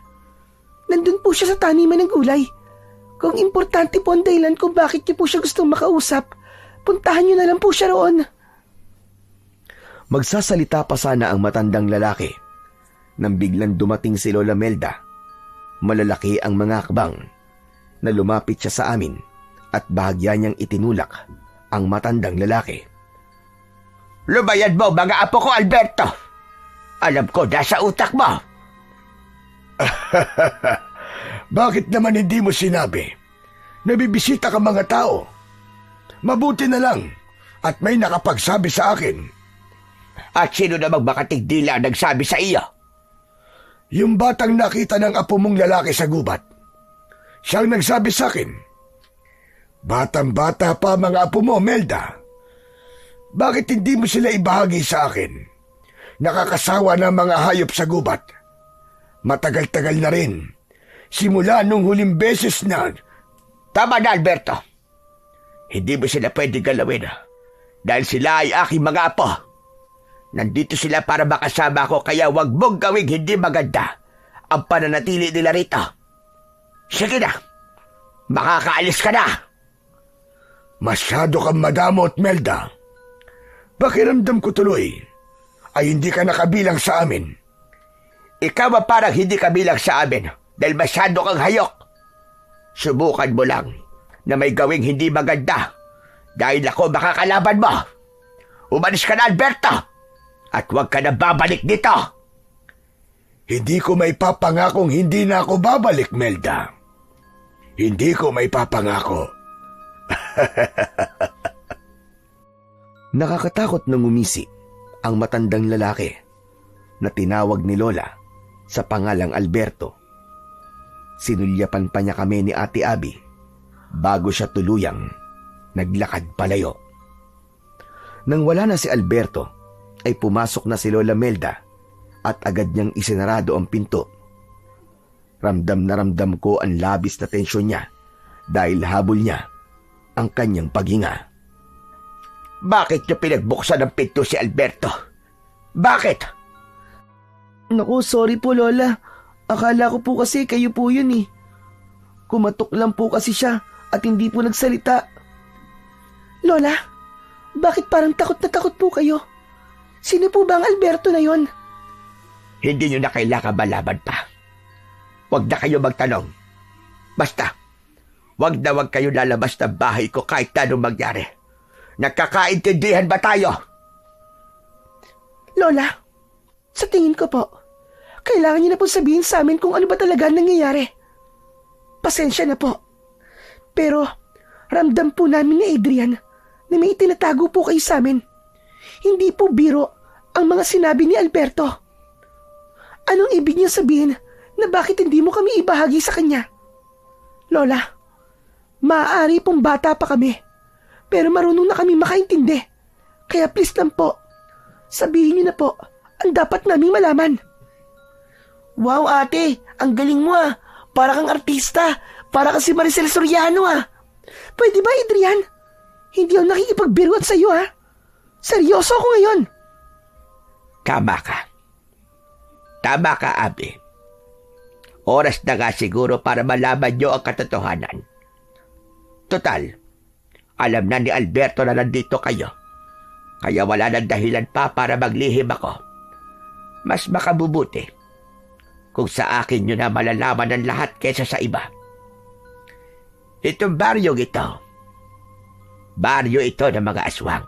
Nandun po siya sa taniman ng gulay. Kung importante po ang dahilan kung bakit niyo po siya gustong makausap, puntahan niyo na lang po siya roon. Magsasalita pa sana ang matandang lalaki nang biglang dumating si Lola Melda. Malalaki ang mga akbang na lumapit siya sa amin at bahagya niyang itinulak ang matandang lalaki. Lumayan mo, mga apo ko, Alberto! Alam ko, nasa utak mo! Bakit naman hindi mo sinabi? Nabibisita ka mga tao. Mabuti na lang at may nakapagsabi sa akin. At sino namang makatigdila ang nagsabi sa iyo? Yung batang nakita ng apo mong lalaki sa gubat. Siyang nagsabi sa akin. Batang-bata pa mga apo mo, Melda. Bakit hindi mo sila ibahagi sa akin? Nakakasawa ng mga hayop sa gubat. Matagal-tagal na rin. Simula nung huling beses na... Tama na, Alberto. Hindi mo sila pwede galawin dahil sila ay aking mga apo. Nandito sila para makasama ko kaya wag mong gawing hindi maganda ang pananatili nila rito. Sige na, makakaalis ka na. Masyado kang madamot, Melda. Pakiramdam ko tuloy ay hindi ka nakabilang sa amin. Ikaw ang parang hindi kabilang sa amin dahil masyado kang hayok. Subukan mo lang na may gawing hindi maganda dahil ako makakalaban mo. Umalis ka na, Alberto! At huwag ka na babalik dito. Hindi ko may papangakong hindi na ako babalik, Melda. Hindi ko may papangako. Nakakatakot nang umisi ang matandang lalaki na tinawag ni Lola sa pangalang Alberto. Sinulyapan pa niya kami ni Ate Abby bago siya tuluyang naglakad palayo. Nang wala na si Alberto, ay pumasok na si Lola Melda at agad niyang isinarado ang pinto. Ramdam na ramdam ko ang labis na tensyon niya dahil habol niya ang kanyang paghinga. Bakit niyo pinagbuksan ang pinto si Alberto? Bakit? Naku, sorry po Lola. Akala ko po kasi kayo po yun eh. Kumatok lang po kasi siya at hindi po nagsalita. Lola, bakit parang takot na takot po kayo? Sino po ba ang Alberto na yon? Hindi niyo na kailangan malaman pa. Huwag na kayo magtanong. Basta, huwag kayo lalabas ng bahay ko kahit anong mangyari. Nagkakaintindihan ba tayo? Lola, sa tingin ko po, kailangan niyo na po sabihin sa amin kung ano ba talaga ang nangyayari. Pasensya na po. Pero ramdam po namin ni Adrian na may itinatago po kayo sa amin. Hindi po biro ang mga sinabi ni Alberto. Anong ibig niya sabihin na bakit hindi mo kami ibahagi sa kanya? Lola, maaari pong bata pa kami, pero marunong na kami makaintindi. Kaya please lang po, sabihin niyo na po ang dapat naming malaman. Wow ate, ang galing mo ah. Para kang artista. Para kang si Maricel Soriano ah. Pwede ba, Adrian? Hindi ako nakikipagbiruan sa iyo ha. Seryoso ako ngayon. Tama ka. Tama ka, Abby. Oras na nga siguro para malaman niyo ang katotohanan. Total, alam na ni Alberto na nandito kayo. Kaya wala nang dahilan pa para maglihim ako. Mas makabubuti kung sa akin nyo na malalaman ang lahat kesa sa iba. Itong baryo ito ng mga aswang.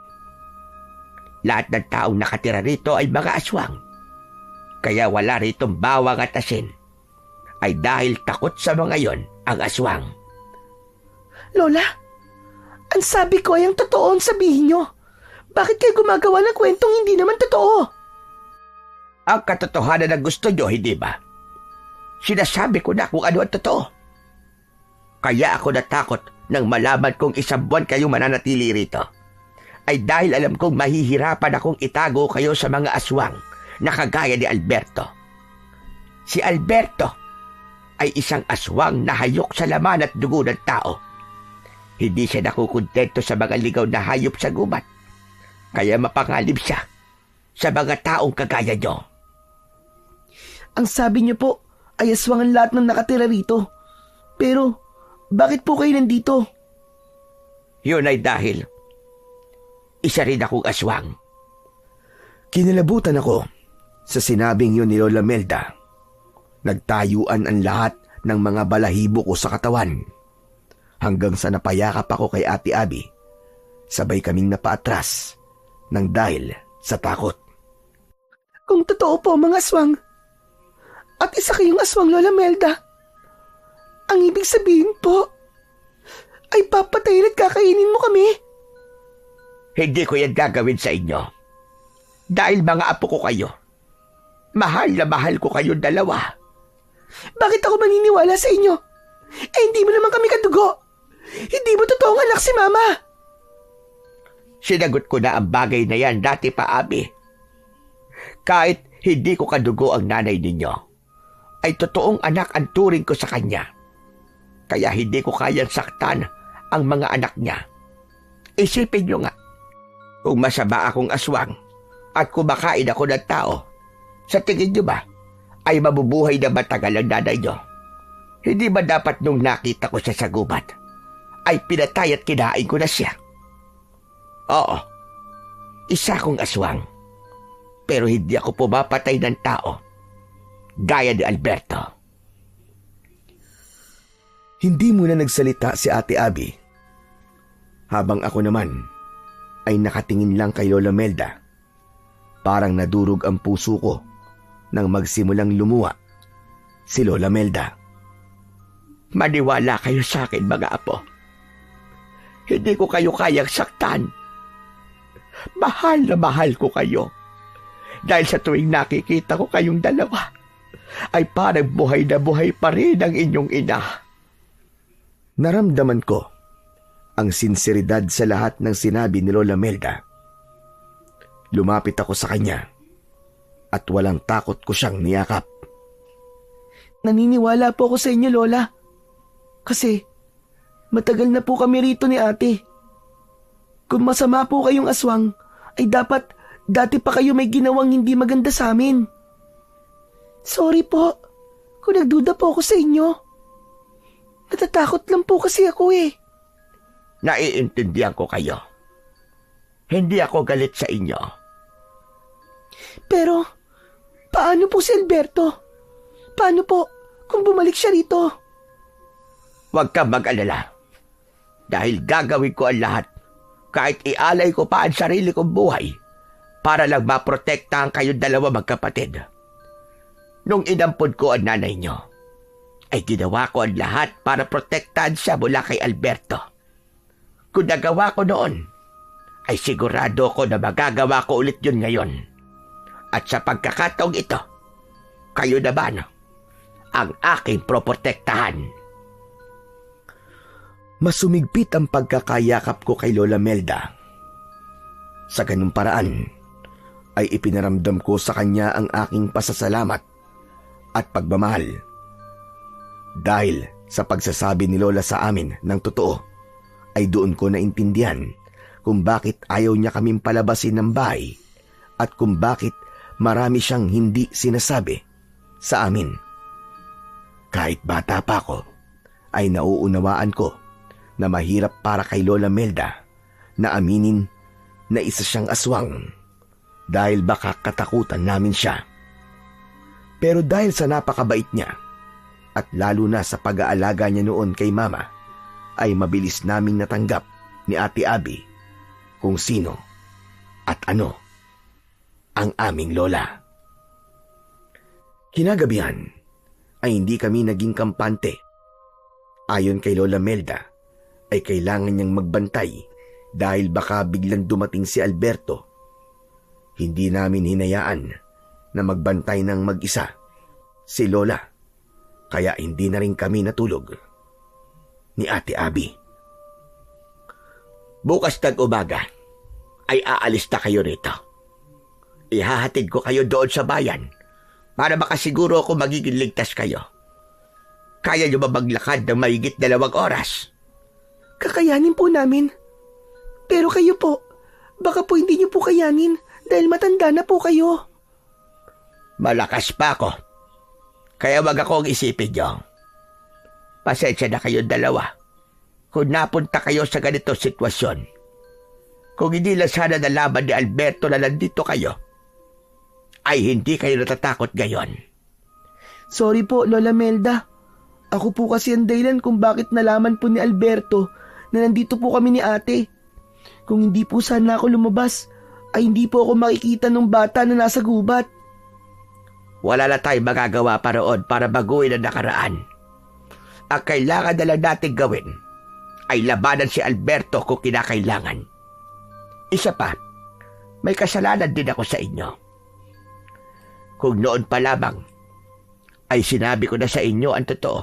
Lahat ng taong nakatira rito ay mga aswang. Kaya wala ritong bawang at asin. Ay dahil takot sa mga yon ang aswang. Lola, ang sabi ko ay ang totoo ang sabihin nyo. Bakit kayo gumagawa ng kwentong hindi naman totoo? Ang katotohanan ang gusto nyo, hindi ba? Sinasabi ko na kung ano ang totoo. Kaya ako natakot nang malaman kong isang buwan kayo mananatili rito. Ay dahil alam kong mahihirapan akong itago kayo sa mga aswang na kagaya ni Alberto. Si Alberto ay isang aswang na hayok sa laman at dugo ng tao. Hindi siya nakukontento sa mga ligaw na hayop sa gubat. Kaya mapangalib siya sa mga taong kagaya nyo. Ang sabi niyo po ay aswang ang lahat ng nakatira rito. Pero, bakit po kayo nandito? Yun ay dahil isa rin akong aswang. Kinalabutan ako sa sinabing yun ni Lola Melda. Nagtayuan ang lahat ng mga balahibo ko sa katawan. Hanggang sa napayakap ako kay Ate Abby. Sabay kaming napaatras nang dahil sa takot. Kung totoo po mga aswang, at isa kayong aswang, Lola Melda, ang ibig sabihin po ay papatayin at kakainin mo kami. Hindi ko yan gagawin sa inyo. Dahil mga apo ko kayo. Mahal na mahal ko kayong dalawa. Bakit ako maniniwala sa inyo? Eh hindi mo naman kami kadugo. Hindi mo totoong anak si Mama. Sinagot ko na ang bagay na yan dati pa, Abi. Kahit hindi ko kadugo ang nanay ninyo, ay totoong anak ang turing ko sa kanya. Kaya hindi ko kayang saktan ang mga anak niya. Isipin nyo nga, kung masama akong aswang at kumakain ako ng tao, sa tingin nyo ba ay mabubuhay na matagal ang nanay nyo? Hindi ba dapat nung nakita ko siya sa gubat, ay pinatay at kinain ko na siya? Oo, isa akong aswang, pero hindi ako pumapatay ng tao, gaya ni Alberto. Hindi muna nagsalita si Ate Abby. Habang ako naman ay nakatingin lang kay Lola Melda. Parang nadurog ang puso ko nang magsimulang lumuha si Lola Melda. Maniwala kayo sa akin, mga apo. Hindi ko kayo kayang saktan. Mahal na mahal ko kayo. Dahil sa tuwing nakikita ko kayong dalawa, ay parang buhay na buhay pa rin ang inyong ina. Naramdaman ko ang sinseridad sa lahat ng sinabi ni Lola Melda. Lumapit ako sa kanya at walang takot ko siyang niyakap. Naniniwala po ako sa inyo, Lola. Kasi matagal na po kami rito ni Ate. Kung masama po kayong aswang, ay dapat dati pa kayo may ginawang hindi maganda sa amin. Sorry po kung nagduda po ako sa inyo. Natatakot lang po kasi ako eh. Naiintindihan ko kayo. Hindi ako galit sa inyo. Pero, paano po si Alberto? Paano po kung bumalik siya rito? Huwag kang mag-alala. Dahil gagawin ko ang lahat, kahit ialay ko pa ang sarili kong buhay, para lang maprotektahan kayong dalawa magkapatid. Nung inampun ko ang nanay nyo, ay ginawa ko ang lahat para protektahan siya mula kay Alberto. Kung nagawa ko noon, ay sigurado ko na magagawa ko ulit yun ngayon. At sa pagkakataong ito, kayo naman ang aking proprotektahan. Masumigpit ang pagkakayakap ko kay Lola Melda. Sa ganung paraan, ay ipinaramdam ko sa kanya ang aking pasasalamat at pagmamahal. Dahil sa pagsasabi ni Lola sa amin ng totoo, ay doon ko naintindihan kung bakit ayaw niya kaming palabasin ng bahay at kung bakit marami siyang hindi sinasabi sa amin. Kahit bata pa ako, ay nauunawaan ko na mahirap para kay Lola Melda na aminin na isa siyang aswang dahil baka katakutan namin siya. Pero dahil sa napakabait niya at lalo na sa pag-aalaga niya noon kay Mama, ay mabilis naming natanggap ni Ate Abby kung sino at ano ang aming lola. Kinagabihan ay hindi kami naging kampante. Ayon kay Lola Melda, ay kailangan niyang magbantay dahil baka biglang dumating si Alberto. Hindi namin hinayaan na magbantay ng mag-isa si Lola, kaya hindi na rin kami natulog ni Ate Abby. Bukas umaga ay aalis na kayo rito. Ihahatid ko kayo doon sa bayan para makasiguro ako magiging ligtas kayo. Kaya niyo ba maglakad ng mahigit 2 oras? Kakayanin po namin. Pero kayo po, baka po hindi niyo po kayanin dahil matanda na po kayo. Malakas pa ako. Kaya wag akong isipin niyo. Pasensya na kayong dalawa kung napunta kayo sa ganitong sitwasyon. Kung hindi lang sana nalaman ni Alberto na nandito kayo, ay hindi kayo natatakot ngayon. Sorry po, Lola Melda. Ako po kasi ang dahilan kung bakit nalaman po ni Alberto na nandito po kami ni ate. Kung hindi po sana ako lumabas, ay hindi po ako makikita ng bata na nasa gubat. Wala na tayong magagawa pa roon para baguhin ang nakaraan. Ang kailangan na lang natin gawin ay labanan si Alberto kung kinakailangan. Isa pa, may kasalanan din ako sa inyo. Kung noon pa lamang ay sinabi ko na sa inyo ang totoo,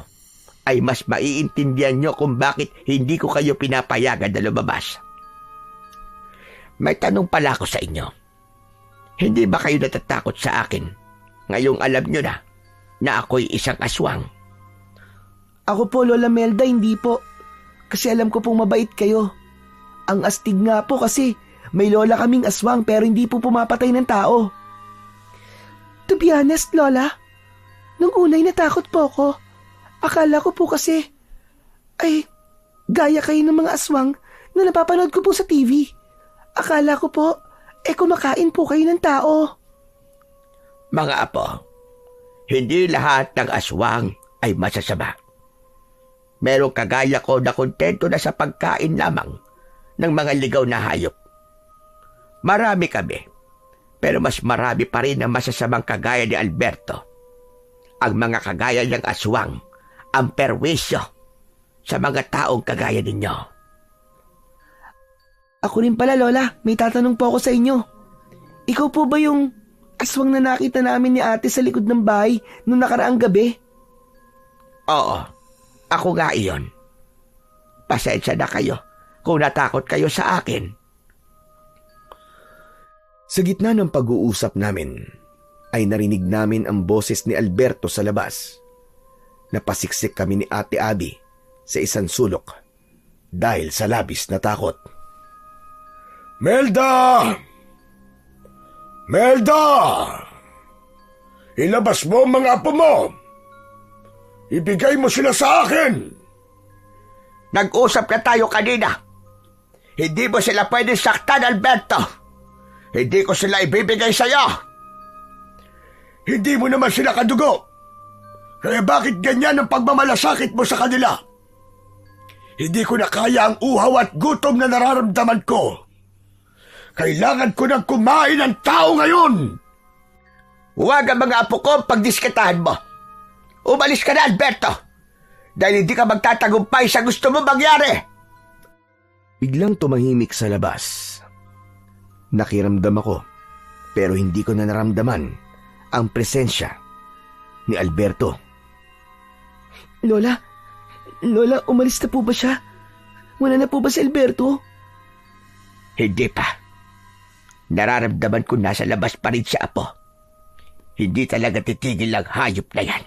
ay mas maiintindihan nyo kung bakit hindi ko kayo pinapayagan na lumabas. May tanong pala ako sa inyo. Hindi ba kayo natatakot sa akin ngayong alam nyo na ako'y isang aswang? Ako po, Lola Melda, hindi po. Kasi alam ko pong mabait kayo. Ang astig nga po kasi may lola kaming aswang pero hindi po pumapatay ng tao. To be honest, Lola, nung unay natakot po ako. Akala ko po kasi, ay, gaya kayo ng mga aswang na napapanood ko po sa TV. Akala ko po, kumakain po kayo ng tao. Mga apo, hindi lahat ng aswang ay masasama. Merong kagaya ko na kontento na sa pagkain lamang ng mga ligaw na hayop. Marami kami, pero mas marami pa rin ang masasamang kagaya ni Alberto. Ang mga kagaya niyang aswang ang perwisyo sa mga taong kagaya ninyo. Ako rin pala, Lola, may tatanong po ako sa inyo. Ikaw po ba yung aswang na nakita namin ni ate sa likod ng bahay noong nakaraang gabi? Oo, ako nga iyon. Pasensya na kayo kung natakot kayo sa akin. Sa gitna ng pag-uusap namin, ay narinig namin ang boses ni Alberto sa labas. Napasiksik kami ni Ate Abby sa isang sulok dahil sa labis na takot. Melda! Melda! Ilabas mo ang mga apo mo! Ibigay mo sila sa akin! Nag-usap na tayo kanina. Hindi mo sila pwede saktan, Alberto. Hindi ko sila ibibigay sa'yo. Hindi mo naman sila kadugo. Kaya bakit ganyan ang pagmamalasakit mo sa kanila? Hindi ko na kaya ang uhaw at gutom na nararamdaman ko. Kailangan ko nang kumain ng tao ngayon! Huwag ang mga apo ko pagdiskatahan mo. Umalis ka na, Alberto, dahil hindi ka magtatagumpay sa gusto mo mangyari. Biglang tumahimik sa labas. Nakiramdam ako, pero hindi ko na naramdaman ang presensya ni Alberto. Lola, umalis na po ba siya? Wala na po ba si Alberto? Hindi pa. Nararamdaman ko nasa labas pa rin siya, apo. Hindi talaga titigil ang hayop na yan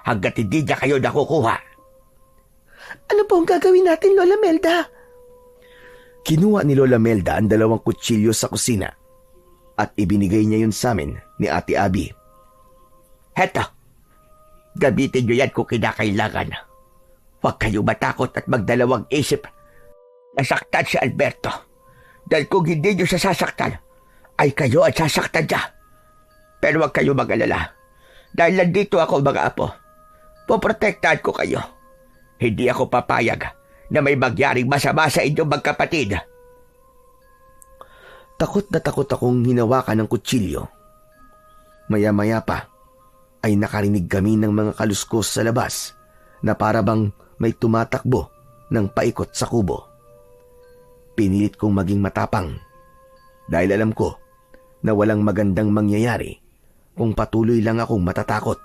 hanggat hindi niya kayo nakukuha. Ano po ang gagawin natin, Lola Melda? Kinuha ni Lola Melda ang 2 kutsilyo sa kusina at ibinigay niya yun sa amin ni Ate Abby. Heto, gamitin niyo yan kung kinakailangan. Huwag kayong matakot at magdalawang isip. Nasaktan si Alberto. Dahil kung hindi niyo siya sasaktan, ay kayo at sasaktan niya. Pero huwag kayong mag-alala. Dahil nandito ako, mga apo. Poprotektahan ko kayo. Hindi ako papayag na may magyaring masama sa inyong magkapatid. Takot na takot akong hinawakan ng kutsilyo. Maya-maya pa ay nakarinig kami ng mga kaluskos sa labas na parabang may tumatakbo ng paikot sa kubo. Pinilit kong maging matapang dahil alam ko na walang magandang mangyayari kung patuloy lang akong matatakot.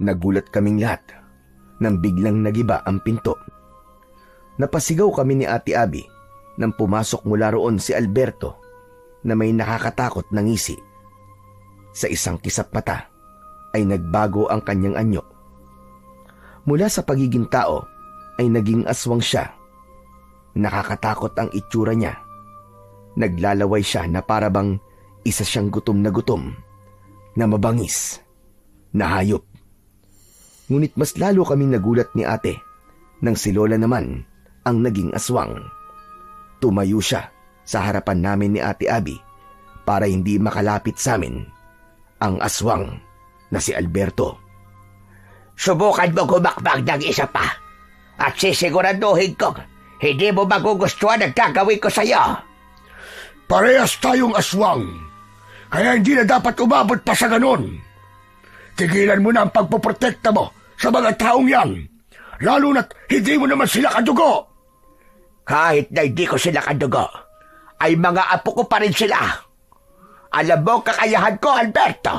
Nagulat kaming lahat nang biglang nagiba ang pinto. Napasigaw kami ni Ate Abby nang pumasok mula roon si Alberto na may nakakatakot na ngisi. Sa isang kisap mata ay nagbago ang kanyang anyo. Mula sa pagiging tao ay naging aswang siya. Nakakatakot ang itsura niya. Naglalaway siya na parabang isa siyang gutom na mabangis, na hayop. Ngunit mas lalo kaming nagulat ni ate nang si Lola naman ang naging aswang. Tumayo siya sa harapan namin ni Ate Abby para hindi makalapit sa amin ang aswang na si Alberto. Subukan mo gumakbang ng isa pa at sisiguraduhin kong hindi mo magugustuhan ang gagawin ko sa'yo. Parehas tayong aswang, kaya hindi na dapat umabot pa sa ganon. Tigilan mo na ang pagpoprotekta mo sa mga taong yan, lalo na't hindi mo naman sila kadugo. Kahit na hindi ko sila kadugo, ay mga apo ko pa rin sila. Alam mo kakayahan ko, Alberto.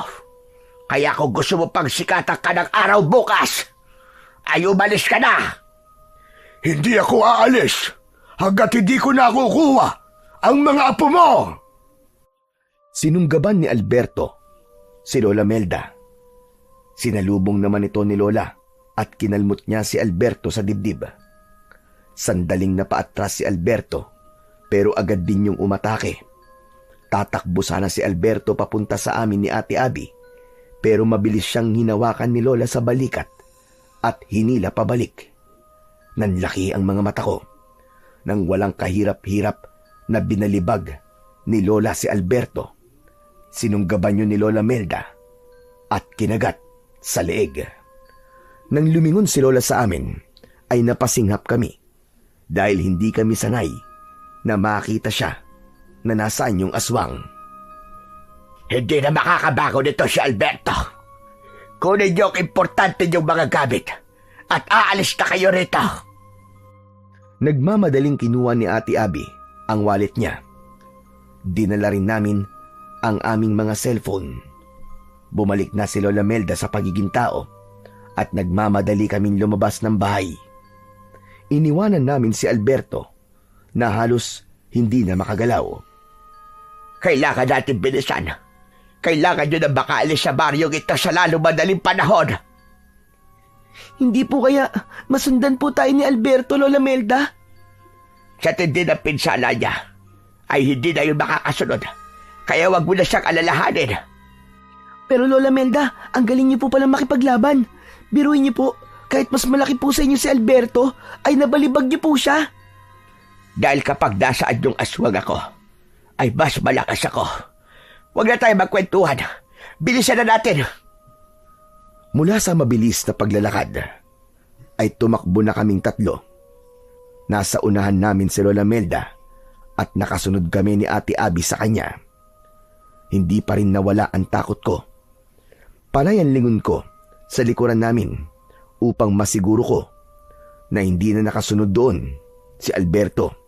Kaya kung gusto mo pang sikatan ka ng araw bukas, ay umalis ka na. Hindi ako aalis hanggat hindi ko nakukuha ang mga apo mo. Sinunggaban ni Alberto si Lola Melda. Sinalubong naman ito ni Lola at kinalmot niya si Alberto sa dibdib. Sandaling napaatras si Alberto pero agad din yung umatake. Tatakbo sana si Alberto papunta sa amin ni Ate Abby pero mabilis siyang hinawakan ni Lola sa balikat at hinila pabalik. Nanlaki ang mga mata ko nang walang kahirap-hirap na binalibag ni Lola si Alberto. Sinunggaban yun ni Lola Melda at kinagat sa leeg. Nang lumingon si Lola sa amin ay napasinghap kami dahil hindi kami sanay na makita siya na nasaan yung aswang. Hindi na makakabago nito si Alberto. Kunin niyo ang importante niyong mga gamit at aalis na kayo rito. Nagmamadaling kinuha ni Ate Abby ang wallet niya. Dinala rin namin ang aming mga cellphone. Bumalik na si Lola Melda sa pagiging tao at nagmamadali kaming lumabas ng bahay. Iniwanan namin si Alberto na halos hindi na makagalaw. Kailangan natin bilisan. Kailangan nyo na makaalis sa baryong ito sa lalo madaling panahon. Hindi po kaya masundan po tayo ni Alberto, Lola Melda? Sa tindi ng pinsala niya, ay hindi na yung makakasunod. Kaya wag mo na siyang alalahanin. Pero Lola Melda, ang galing niyo po palang makipaglaban. Biruin niyo po, kahit mas malaki po sa inyo si Alberto, ay nabalibag niyo po siya. Dahil kapag nasaan yung aswang ako, ay mas malakas ako. Huwag na tayo magkwentuhan. Bilisan na natin. Mula sa mabilis na paglalakad, ay tumakbo na kaming tatlo. Nasa unahan namin si Lola Melda at nakasunod kami ni Ate Abby sa kanya. Hindi pa rin nawala ang takot ko. Panay ang lingon ko sa likuran namin upang masiguro ko na hindi na nakasunod doon si Alberto.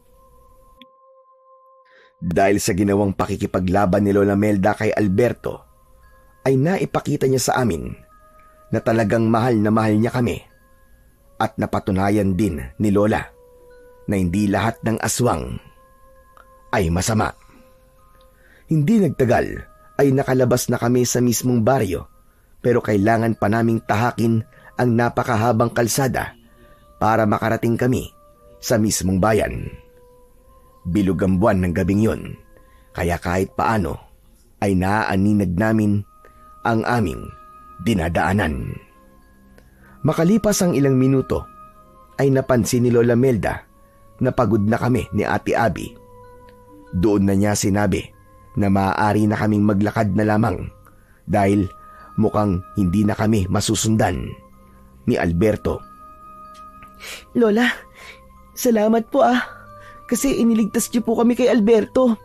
Dahil sa ginawang pakikipaglaban ni Lola Melda kay Alberto, ay naipakita niya sa amin na talagang mahal na mahal niya kami at napatunayan din ni Lola na hindi lahat ng aswang ay masama. Hindi nagtagal ay nakalabas na kami sa mismong baryo pero kailangan pa naming tahakin ang napakahabang kalsada para makarating kami sa mismong bayan. Bilog ang buwan ng gabing yun, kaya kahit paano ay naaaninag namin ang aming dinadaanan. Makalipas ang ilang minuto, ay napansin ni Lola Melda na pagod na kami ni Ate Abby. Doon na niya sinabi na maaari na kaming maglakad na lamang dahil mukhang hindi na kami masusundan ni Alberto. Lola, salamat po kasi iniligtas niyo po kami kay Alberto.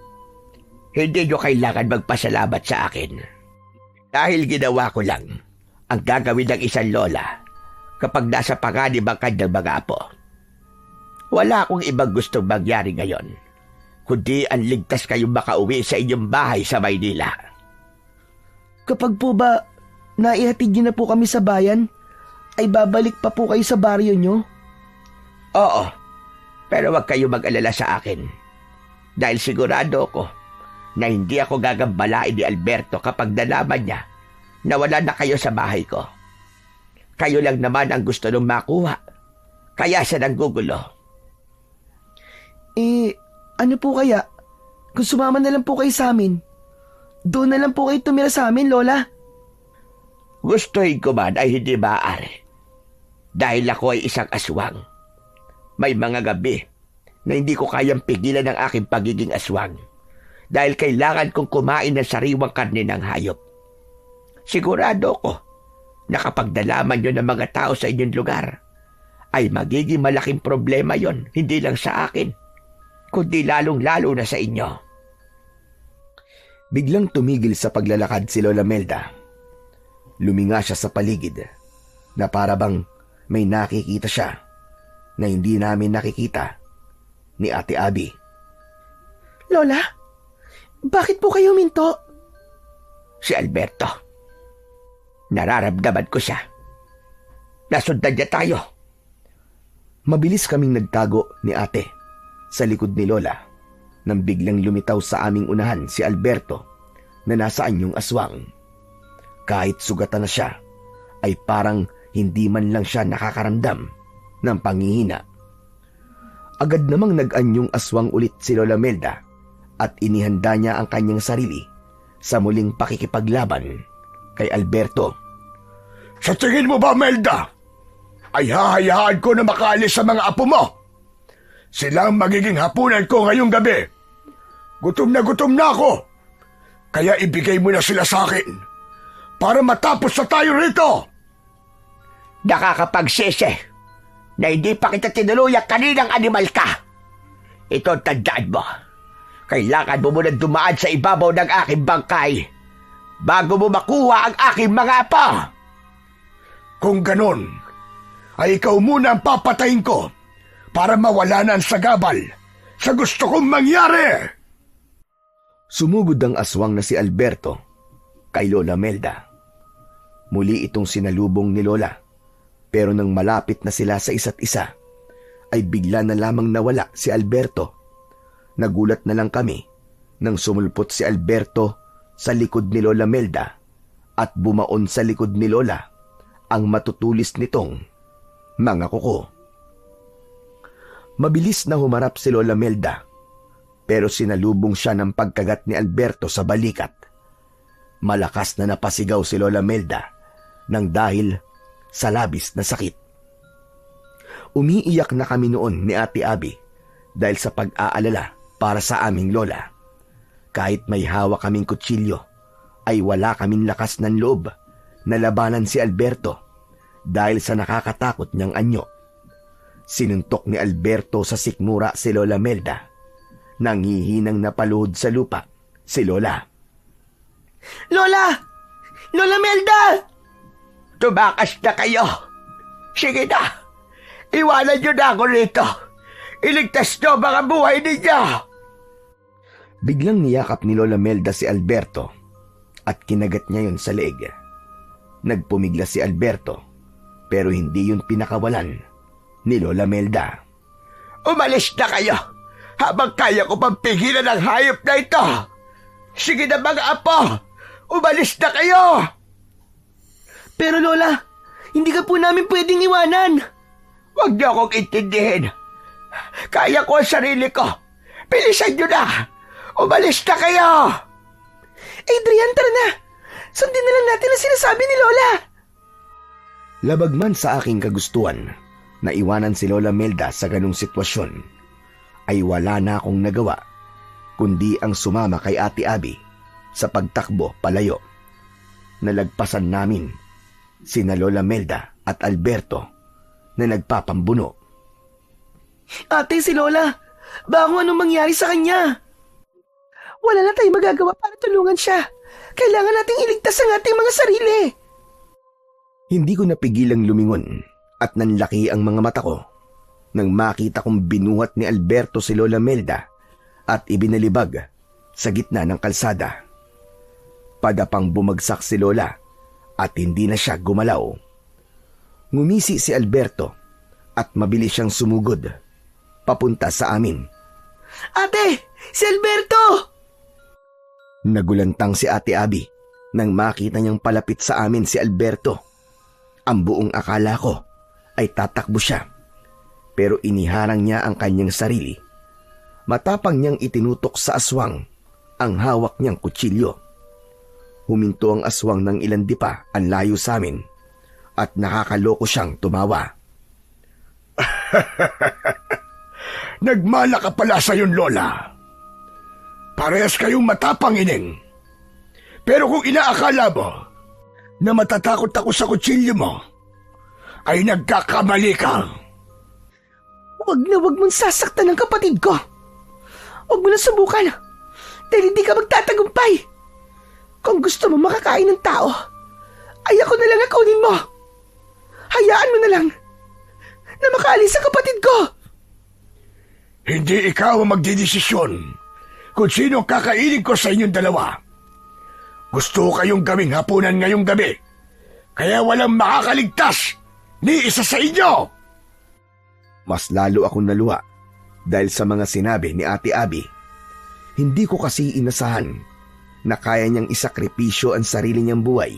Hindi nyo kailangan magpasalamat sa akin. Dahil ginawa ko lang ang gagawin ng isang lola kapag nasa panganib ang kanyang mga apo. Wala akong ibang gustong mangyari ngayon, kundi ang ligtas kayong makauwi sa inyong bahay sa Maynila. Kapag po ba naihatid niyo na po kami sa bayan, ay babalik pa po kayo sa baryo niyo? Oo, pero wag kayo mag-alala sa akin. Dahil sigurado ko na hindi ako gagambalain ni Alberto kapag nalaman niya na wala na kayo sa bahay ko. Kayo lang naman ang gusto nung makuha, kaya siya nanggugulo. Ano po kaya? Kung sumama na lang po kayo sa amin, doon na lang po kayo tumira sa amin, Lola. Gustuhin ko man ay hindi maaari. Dahil ako ay isang aswang. May mga gabi na hindi ko kayang pigilan ang aking pagiging aswang dahil kailangan kong kumain ng sariwang karne ng hayop. Sigurado ko na kapag nalaman nyo ng mga tao sa inyong lugar, ay magiging malaking problema yon, hindi lang sa akin, kundi lalong-lalo na sa inyo. Biglang tumigil sa paglalakad si Lola Melda. Luminga siya sa paligid na para bang may nakikita siya na hindi namin nakikita ni Ate Abby. Lola, bakit po kayo minto? Si Alberto. Nararamdaman ko siya. Nasundan niya tayo. Mabilis kaming nagtago ni Ate sa likod ni Lola nang biglang lumitaw sa aming unahan si Alberto na nasa anyong aswang. Kahit sugatan na siya, ay parang hindi man lang siya nakakaramdam ng panghihina. Agad namang nag-anyong aswang ulit si Lola Melda at inihanda niya ang kanyang sarili sa muling pakikipaglaban kay Alberto. Sa tingin mo ba, Melda, ay hahayaan ko na makaalis sa mga apo mo? Sila ang magiging hapunan ko ngayong gabi. Gutom na ako. Kaya ibigay mo na sila sa akin para matapos na tayo rito. Nakakapagsisi na hindi pa kita tinuluyan kaninang animal ka. Ito ang tandaan mo. Kailangan mo muna dumaan sa ibabaw ng aking bangkay bago mo makuha ang aking mga apo. Kung ganon, ay ikaw muna ang papatayin ko para mawala na ang sagabal sa gusto kong mangyari. Sumugod ang aswang na si Alberto kay Lola Melda. Muli itong sinalubong ni Lola, pero nang malapit na sila sa isa't isa, ay bigla na lamang nawala si Alberto. Nagulat na lang kami nang sumulpot si Alberto sa likod ni Lola Melda at bumaon sa likod ni Lola ang matutulis nitong mga kuko. Mabilis na humarap si Lola Melda, pero sinalubong siya ng pagkagat ni Alberto sa balikat. Malakas na napasigaw si Lola Melda nang dahil sa labis na sakit. Umiiyak na kami noon ni Ate Abby dahil sa pag-aalala para sa aming lola. Kahit may hawak kaming kutsilyo, ay wala kaming lakas ng loob na labanan si Alberto dahil sa nakakatakot niyang anyo. Sinuntok ni Alberto sa sikmura si Lola Melda. Nanghihinang napaluhod sa lupa si Lola. Lola! Lola Melda! Tumakas na kayo. Sige na. Iwanan niyo na ako rito. Iligtas niyo mga buhay ninyo. Biglang niyakap ni Lola Melda si Alberto at kinagat niya yun sa leeg. Nagpumigla si Alberto pero hindi yun pinakawalan ni Lola Melda. Umalis na kayo habang kaya ko pang pigilan ang hayop na ito. Sige na mga apo. Umalis na kayo. Pero Lola, hindi ka po namin pwedeng iwanan. Huwag niyo akong intindihin. Kaya ko ang sarili ko. Bilisan niyo na. Umalis na kayo. Adrian, tara na. Sundin na lang natin ang sinasabi ni Lola. Labag man sa aking kagustuhan na iwanan si Lola Melda sa ganung sitwasyon, ay wala na akong nagawa kundi ang sumama kay Ate Abby sa pagtakbo palayo. Nalagpasan namin sina Lola Melda at Alberto na nagpapambuno. Ate, si Lola, baka anong mangyari sa kanya? Wala na tayong magagawa para tulungan siya. Kailangan nating iligtas ang ating mga sarili. Hindi ko napigilang lumingon at nanlaki ang mga mata ko nang makita kong binuhat ni Alberto si Lola Melda at ibinalibag sa gitna ng kalsada. Padapang bumagsak si Lola at hindi na siya gumalaw. Ngumisi si Alberto at mabilis siyang sumugod papunta sa amin. Ate! Si Alberto! Nagulantang si Ate Abby nang makita niyang palapit sa amin si Alberto. Ang buong akala ko ay tatakbo siya, pero iniharang niya ang kanyang sarili. Matapang niyang itinutok sa aswang ang hawak niyang kutsilyo. Huminto ang aswang ng ilan dipa ang layo sa amin at nakakaloko siyang tumawa. Nagmala ka pala sa yun, Lola. Parehas kayong matapang, Ining. Pero kung inaakala mo na matatakot ako sa kutsilyo mo, ay nagkakamali ka. Huwag mong sasaktan ang kapatid ko. Huwag mo na subukan dahil hindi ka magtatagumpay. Kung gusto mo makakain ng tao, ay ako na lang ang kunin mo. Hayaan mo na lang na makaalis ang kapatid ko. Hindi ikaw ang magdidesisyon kung sino ang kakainin ko sa inyong dalawa. Gusto ko kayong gawing hapunan ngayong gabi, kaya walang makakaligtas ni isa sa inyo. Mas lalo akong naluha dahil sa mga sinabi ni Ate Abby. Hindi ko kasi inasahan na kaya niyang isakripisyo ang sarili niyang buhay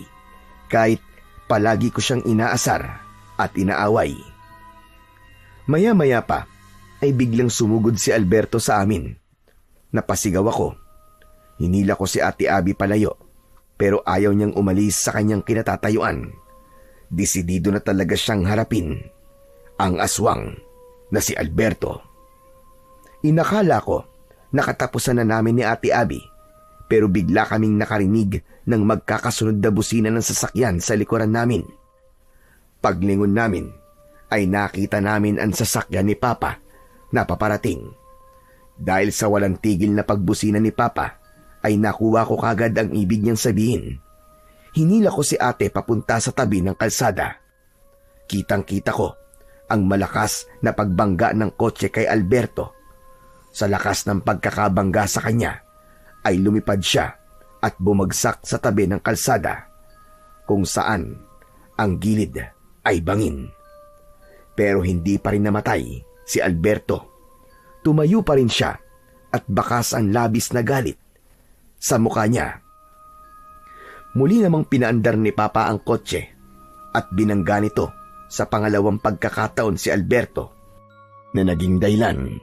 kahit palagi ko siyang inaasar at inaaway. Maya-maya pa ay biglang sumugod si Alberto sa amin. Napasigaw ako. Hinila ko si Ate Abby palayo pero ayaw niyang umalis sa kanyang kinatatayuan. Desidido na talaga siyang harapin ang aswang na si Alberto. Inakala ko nakatapusan na namin ni Ate Abby pero bigla kaming nakarinig ng magkakasunod na busina ng sasakyan sa likuran namin. Paglingon namin ay nakita namin ang sasakyan ni Papa na paparating. Dahil sa walang tigil na pagbusina ni Papa ay nakuha ko kagad ang ibig niyang sabihin. Hinila ko si ate papunta sa tabi ng kalsada. Kitang-kita ko ang malakas na pagbangga ng kotse kay Alberto. Sa lakas ng pagkakabangga sa kanya ay lumipad siya at bumagsak sa tabi ng kalsada kung saan ang gilid ay bangin. Pero hindi pa rin namatay si Alberto. Tumayo pa rin siya at bakas ang labis na galit sa mukha niya. Muli namang pinaandar ni Papa ang kotse at binangga nito sa pangalawang pagkakataon si Alberto na naging dahilan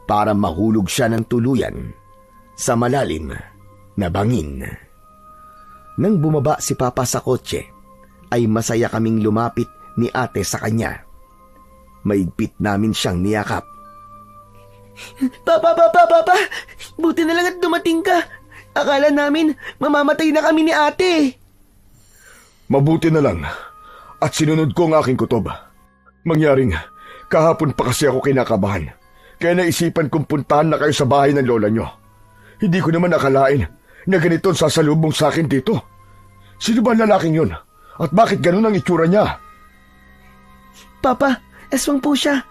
para mahulog siya ng tuluyan sa malalim na bangin. Nang bumaba si Papa sa kotse ay masaya kaming lumapit ni ate sa kanya. Maigpit namin siyang niyakap. Papa! Buti na lang at dumating ka. Akala namin mamamatay na kami ni ate. Mabuti na lang at sinunod ko ang aking kutob. Mangyaring kahapon pa kasi ako kinakabahan. Kaya naisipan kong puntahan na kayo sa bahay ng lola nyo. Hindi ko naman akalain na ganito ang sasalubong sa akin dito. Sino ba ang lalaking yun? At bakit ganun ang itsura niya? Papa, aswang po siya.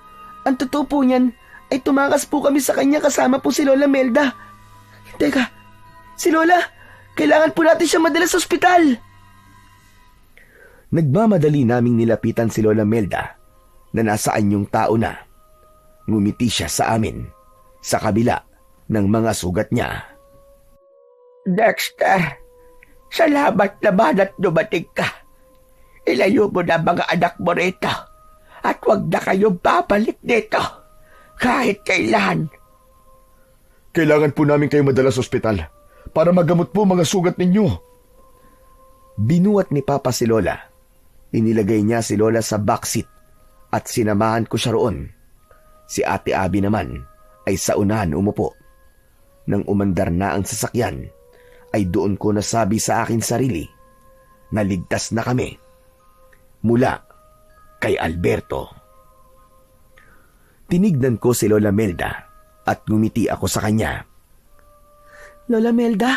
Ang totoo po niyan ay tumakas po kami sa kanya kasama po si Lola Melda. Teka, si Lola, kailangan po natin siya madala sa ospital. Nagmamadali naming nilapitan si Lola Melda na nasa anyong tao na. Ngumiti siya sa amin sa kabila ng mga sugat niya. Dexter, salamat naman at dumating ka. Ilayo mo na mga anak mo rito at huwag na kayong babalik dito kahit kailan. Kailangan po namin kayo madala sa ospital para magamot po mga sugat ninyo. Binuhat ni Papa si Lola. Inilagay niya si Lola sa backseat at sinamahan ko siya roon. Si Ate Abby naman ay sa unahan umupo. Nang umandar na ang sasakyan, ay doon ko nasabi sa akin sarili na ligtas na kami mula kay Alberto. Tinignan ko si Lola Melda at ngumiti ako sa kanya. Lola Melda,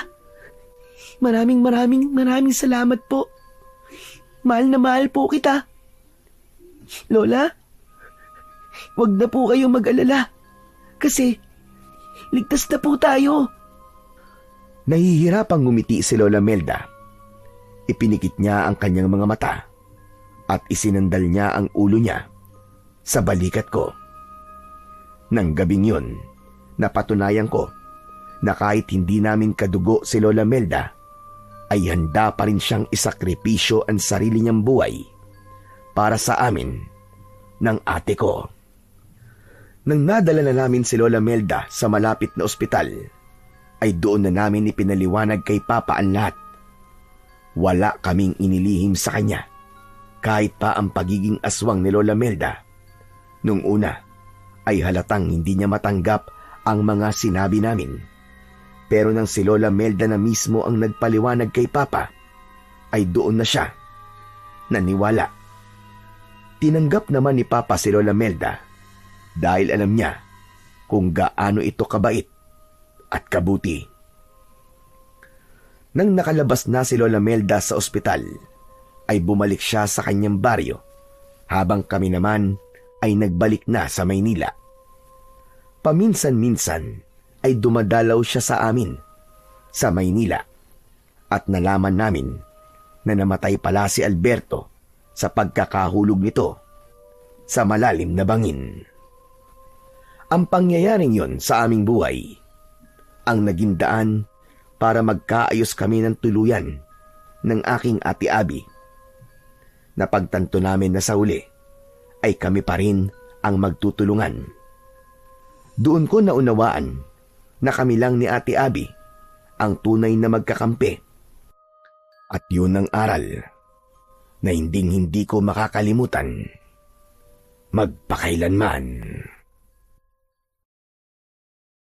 maraming salamat po. Mahal na mahal po kita. Lola, wag na po kayong mag-alala. Kasi, ligtas na po tayo. Nahihirapang ngumiti si Lola Melda. Ipinikit niya ang kanyang mga mata at isinandal niya ang ulo niya sa balikat ko. Nang gabing yun, napatunayan ko na kahit hindi namin kadugo si Lola Melda, ay handa pa rin siyang isakripisyo ang sarili niyang buhay para sa amin ng ate ko. Nang nadala na namin si Lola Melda sa malapit na ospital, ay doon na namin ipinaliwanag kay Papa ang lahat. Wala kaming inilihim sa kanya, kahit pa ang pagiging aswang ni Lola Melda. Nung una, ay halatang hindi niya matanggap ang mga sinabi namin. Pero nang si Lola Melda na mismo ang nagpaliwanag kay Papa, ay doon na siya naniwala. Tinanggap naman ni Papa si Lola Melda dahil alam niya kung gaano ito kabait at kabuti. Nang nakalabas na si Lola Melda sa ospital, ay bumalik siya sa kanyang baryo, habang kami naman ay nagbalik na sa Maynila. Paminsan-minsan ay dumadalaw siya sa amin sa Maynila at nalaman namin na namatay pala si Alberto sa pagkakahulog nito sa malalim na bangin. Ang pangyayaring yon sa aming buhay ang naging daan para magkaayos kami ng tuluyan ng aking ate Abby. Napagtanto namin na sa uli ay kami pa rin ang magtutulungan. Doon ko naunawaan na kami lang ni ate Abby ang tunay na magkakampi. At yun ang aral na hindi ko makakalimutan magpakailanman.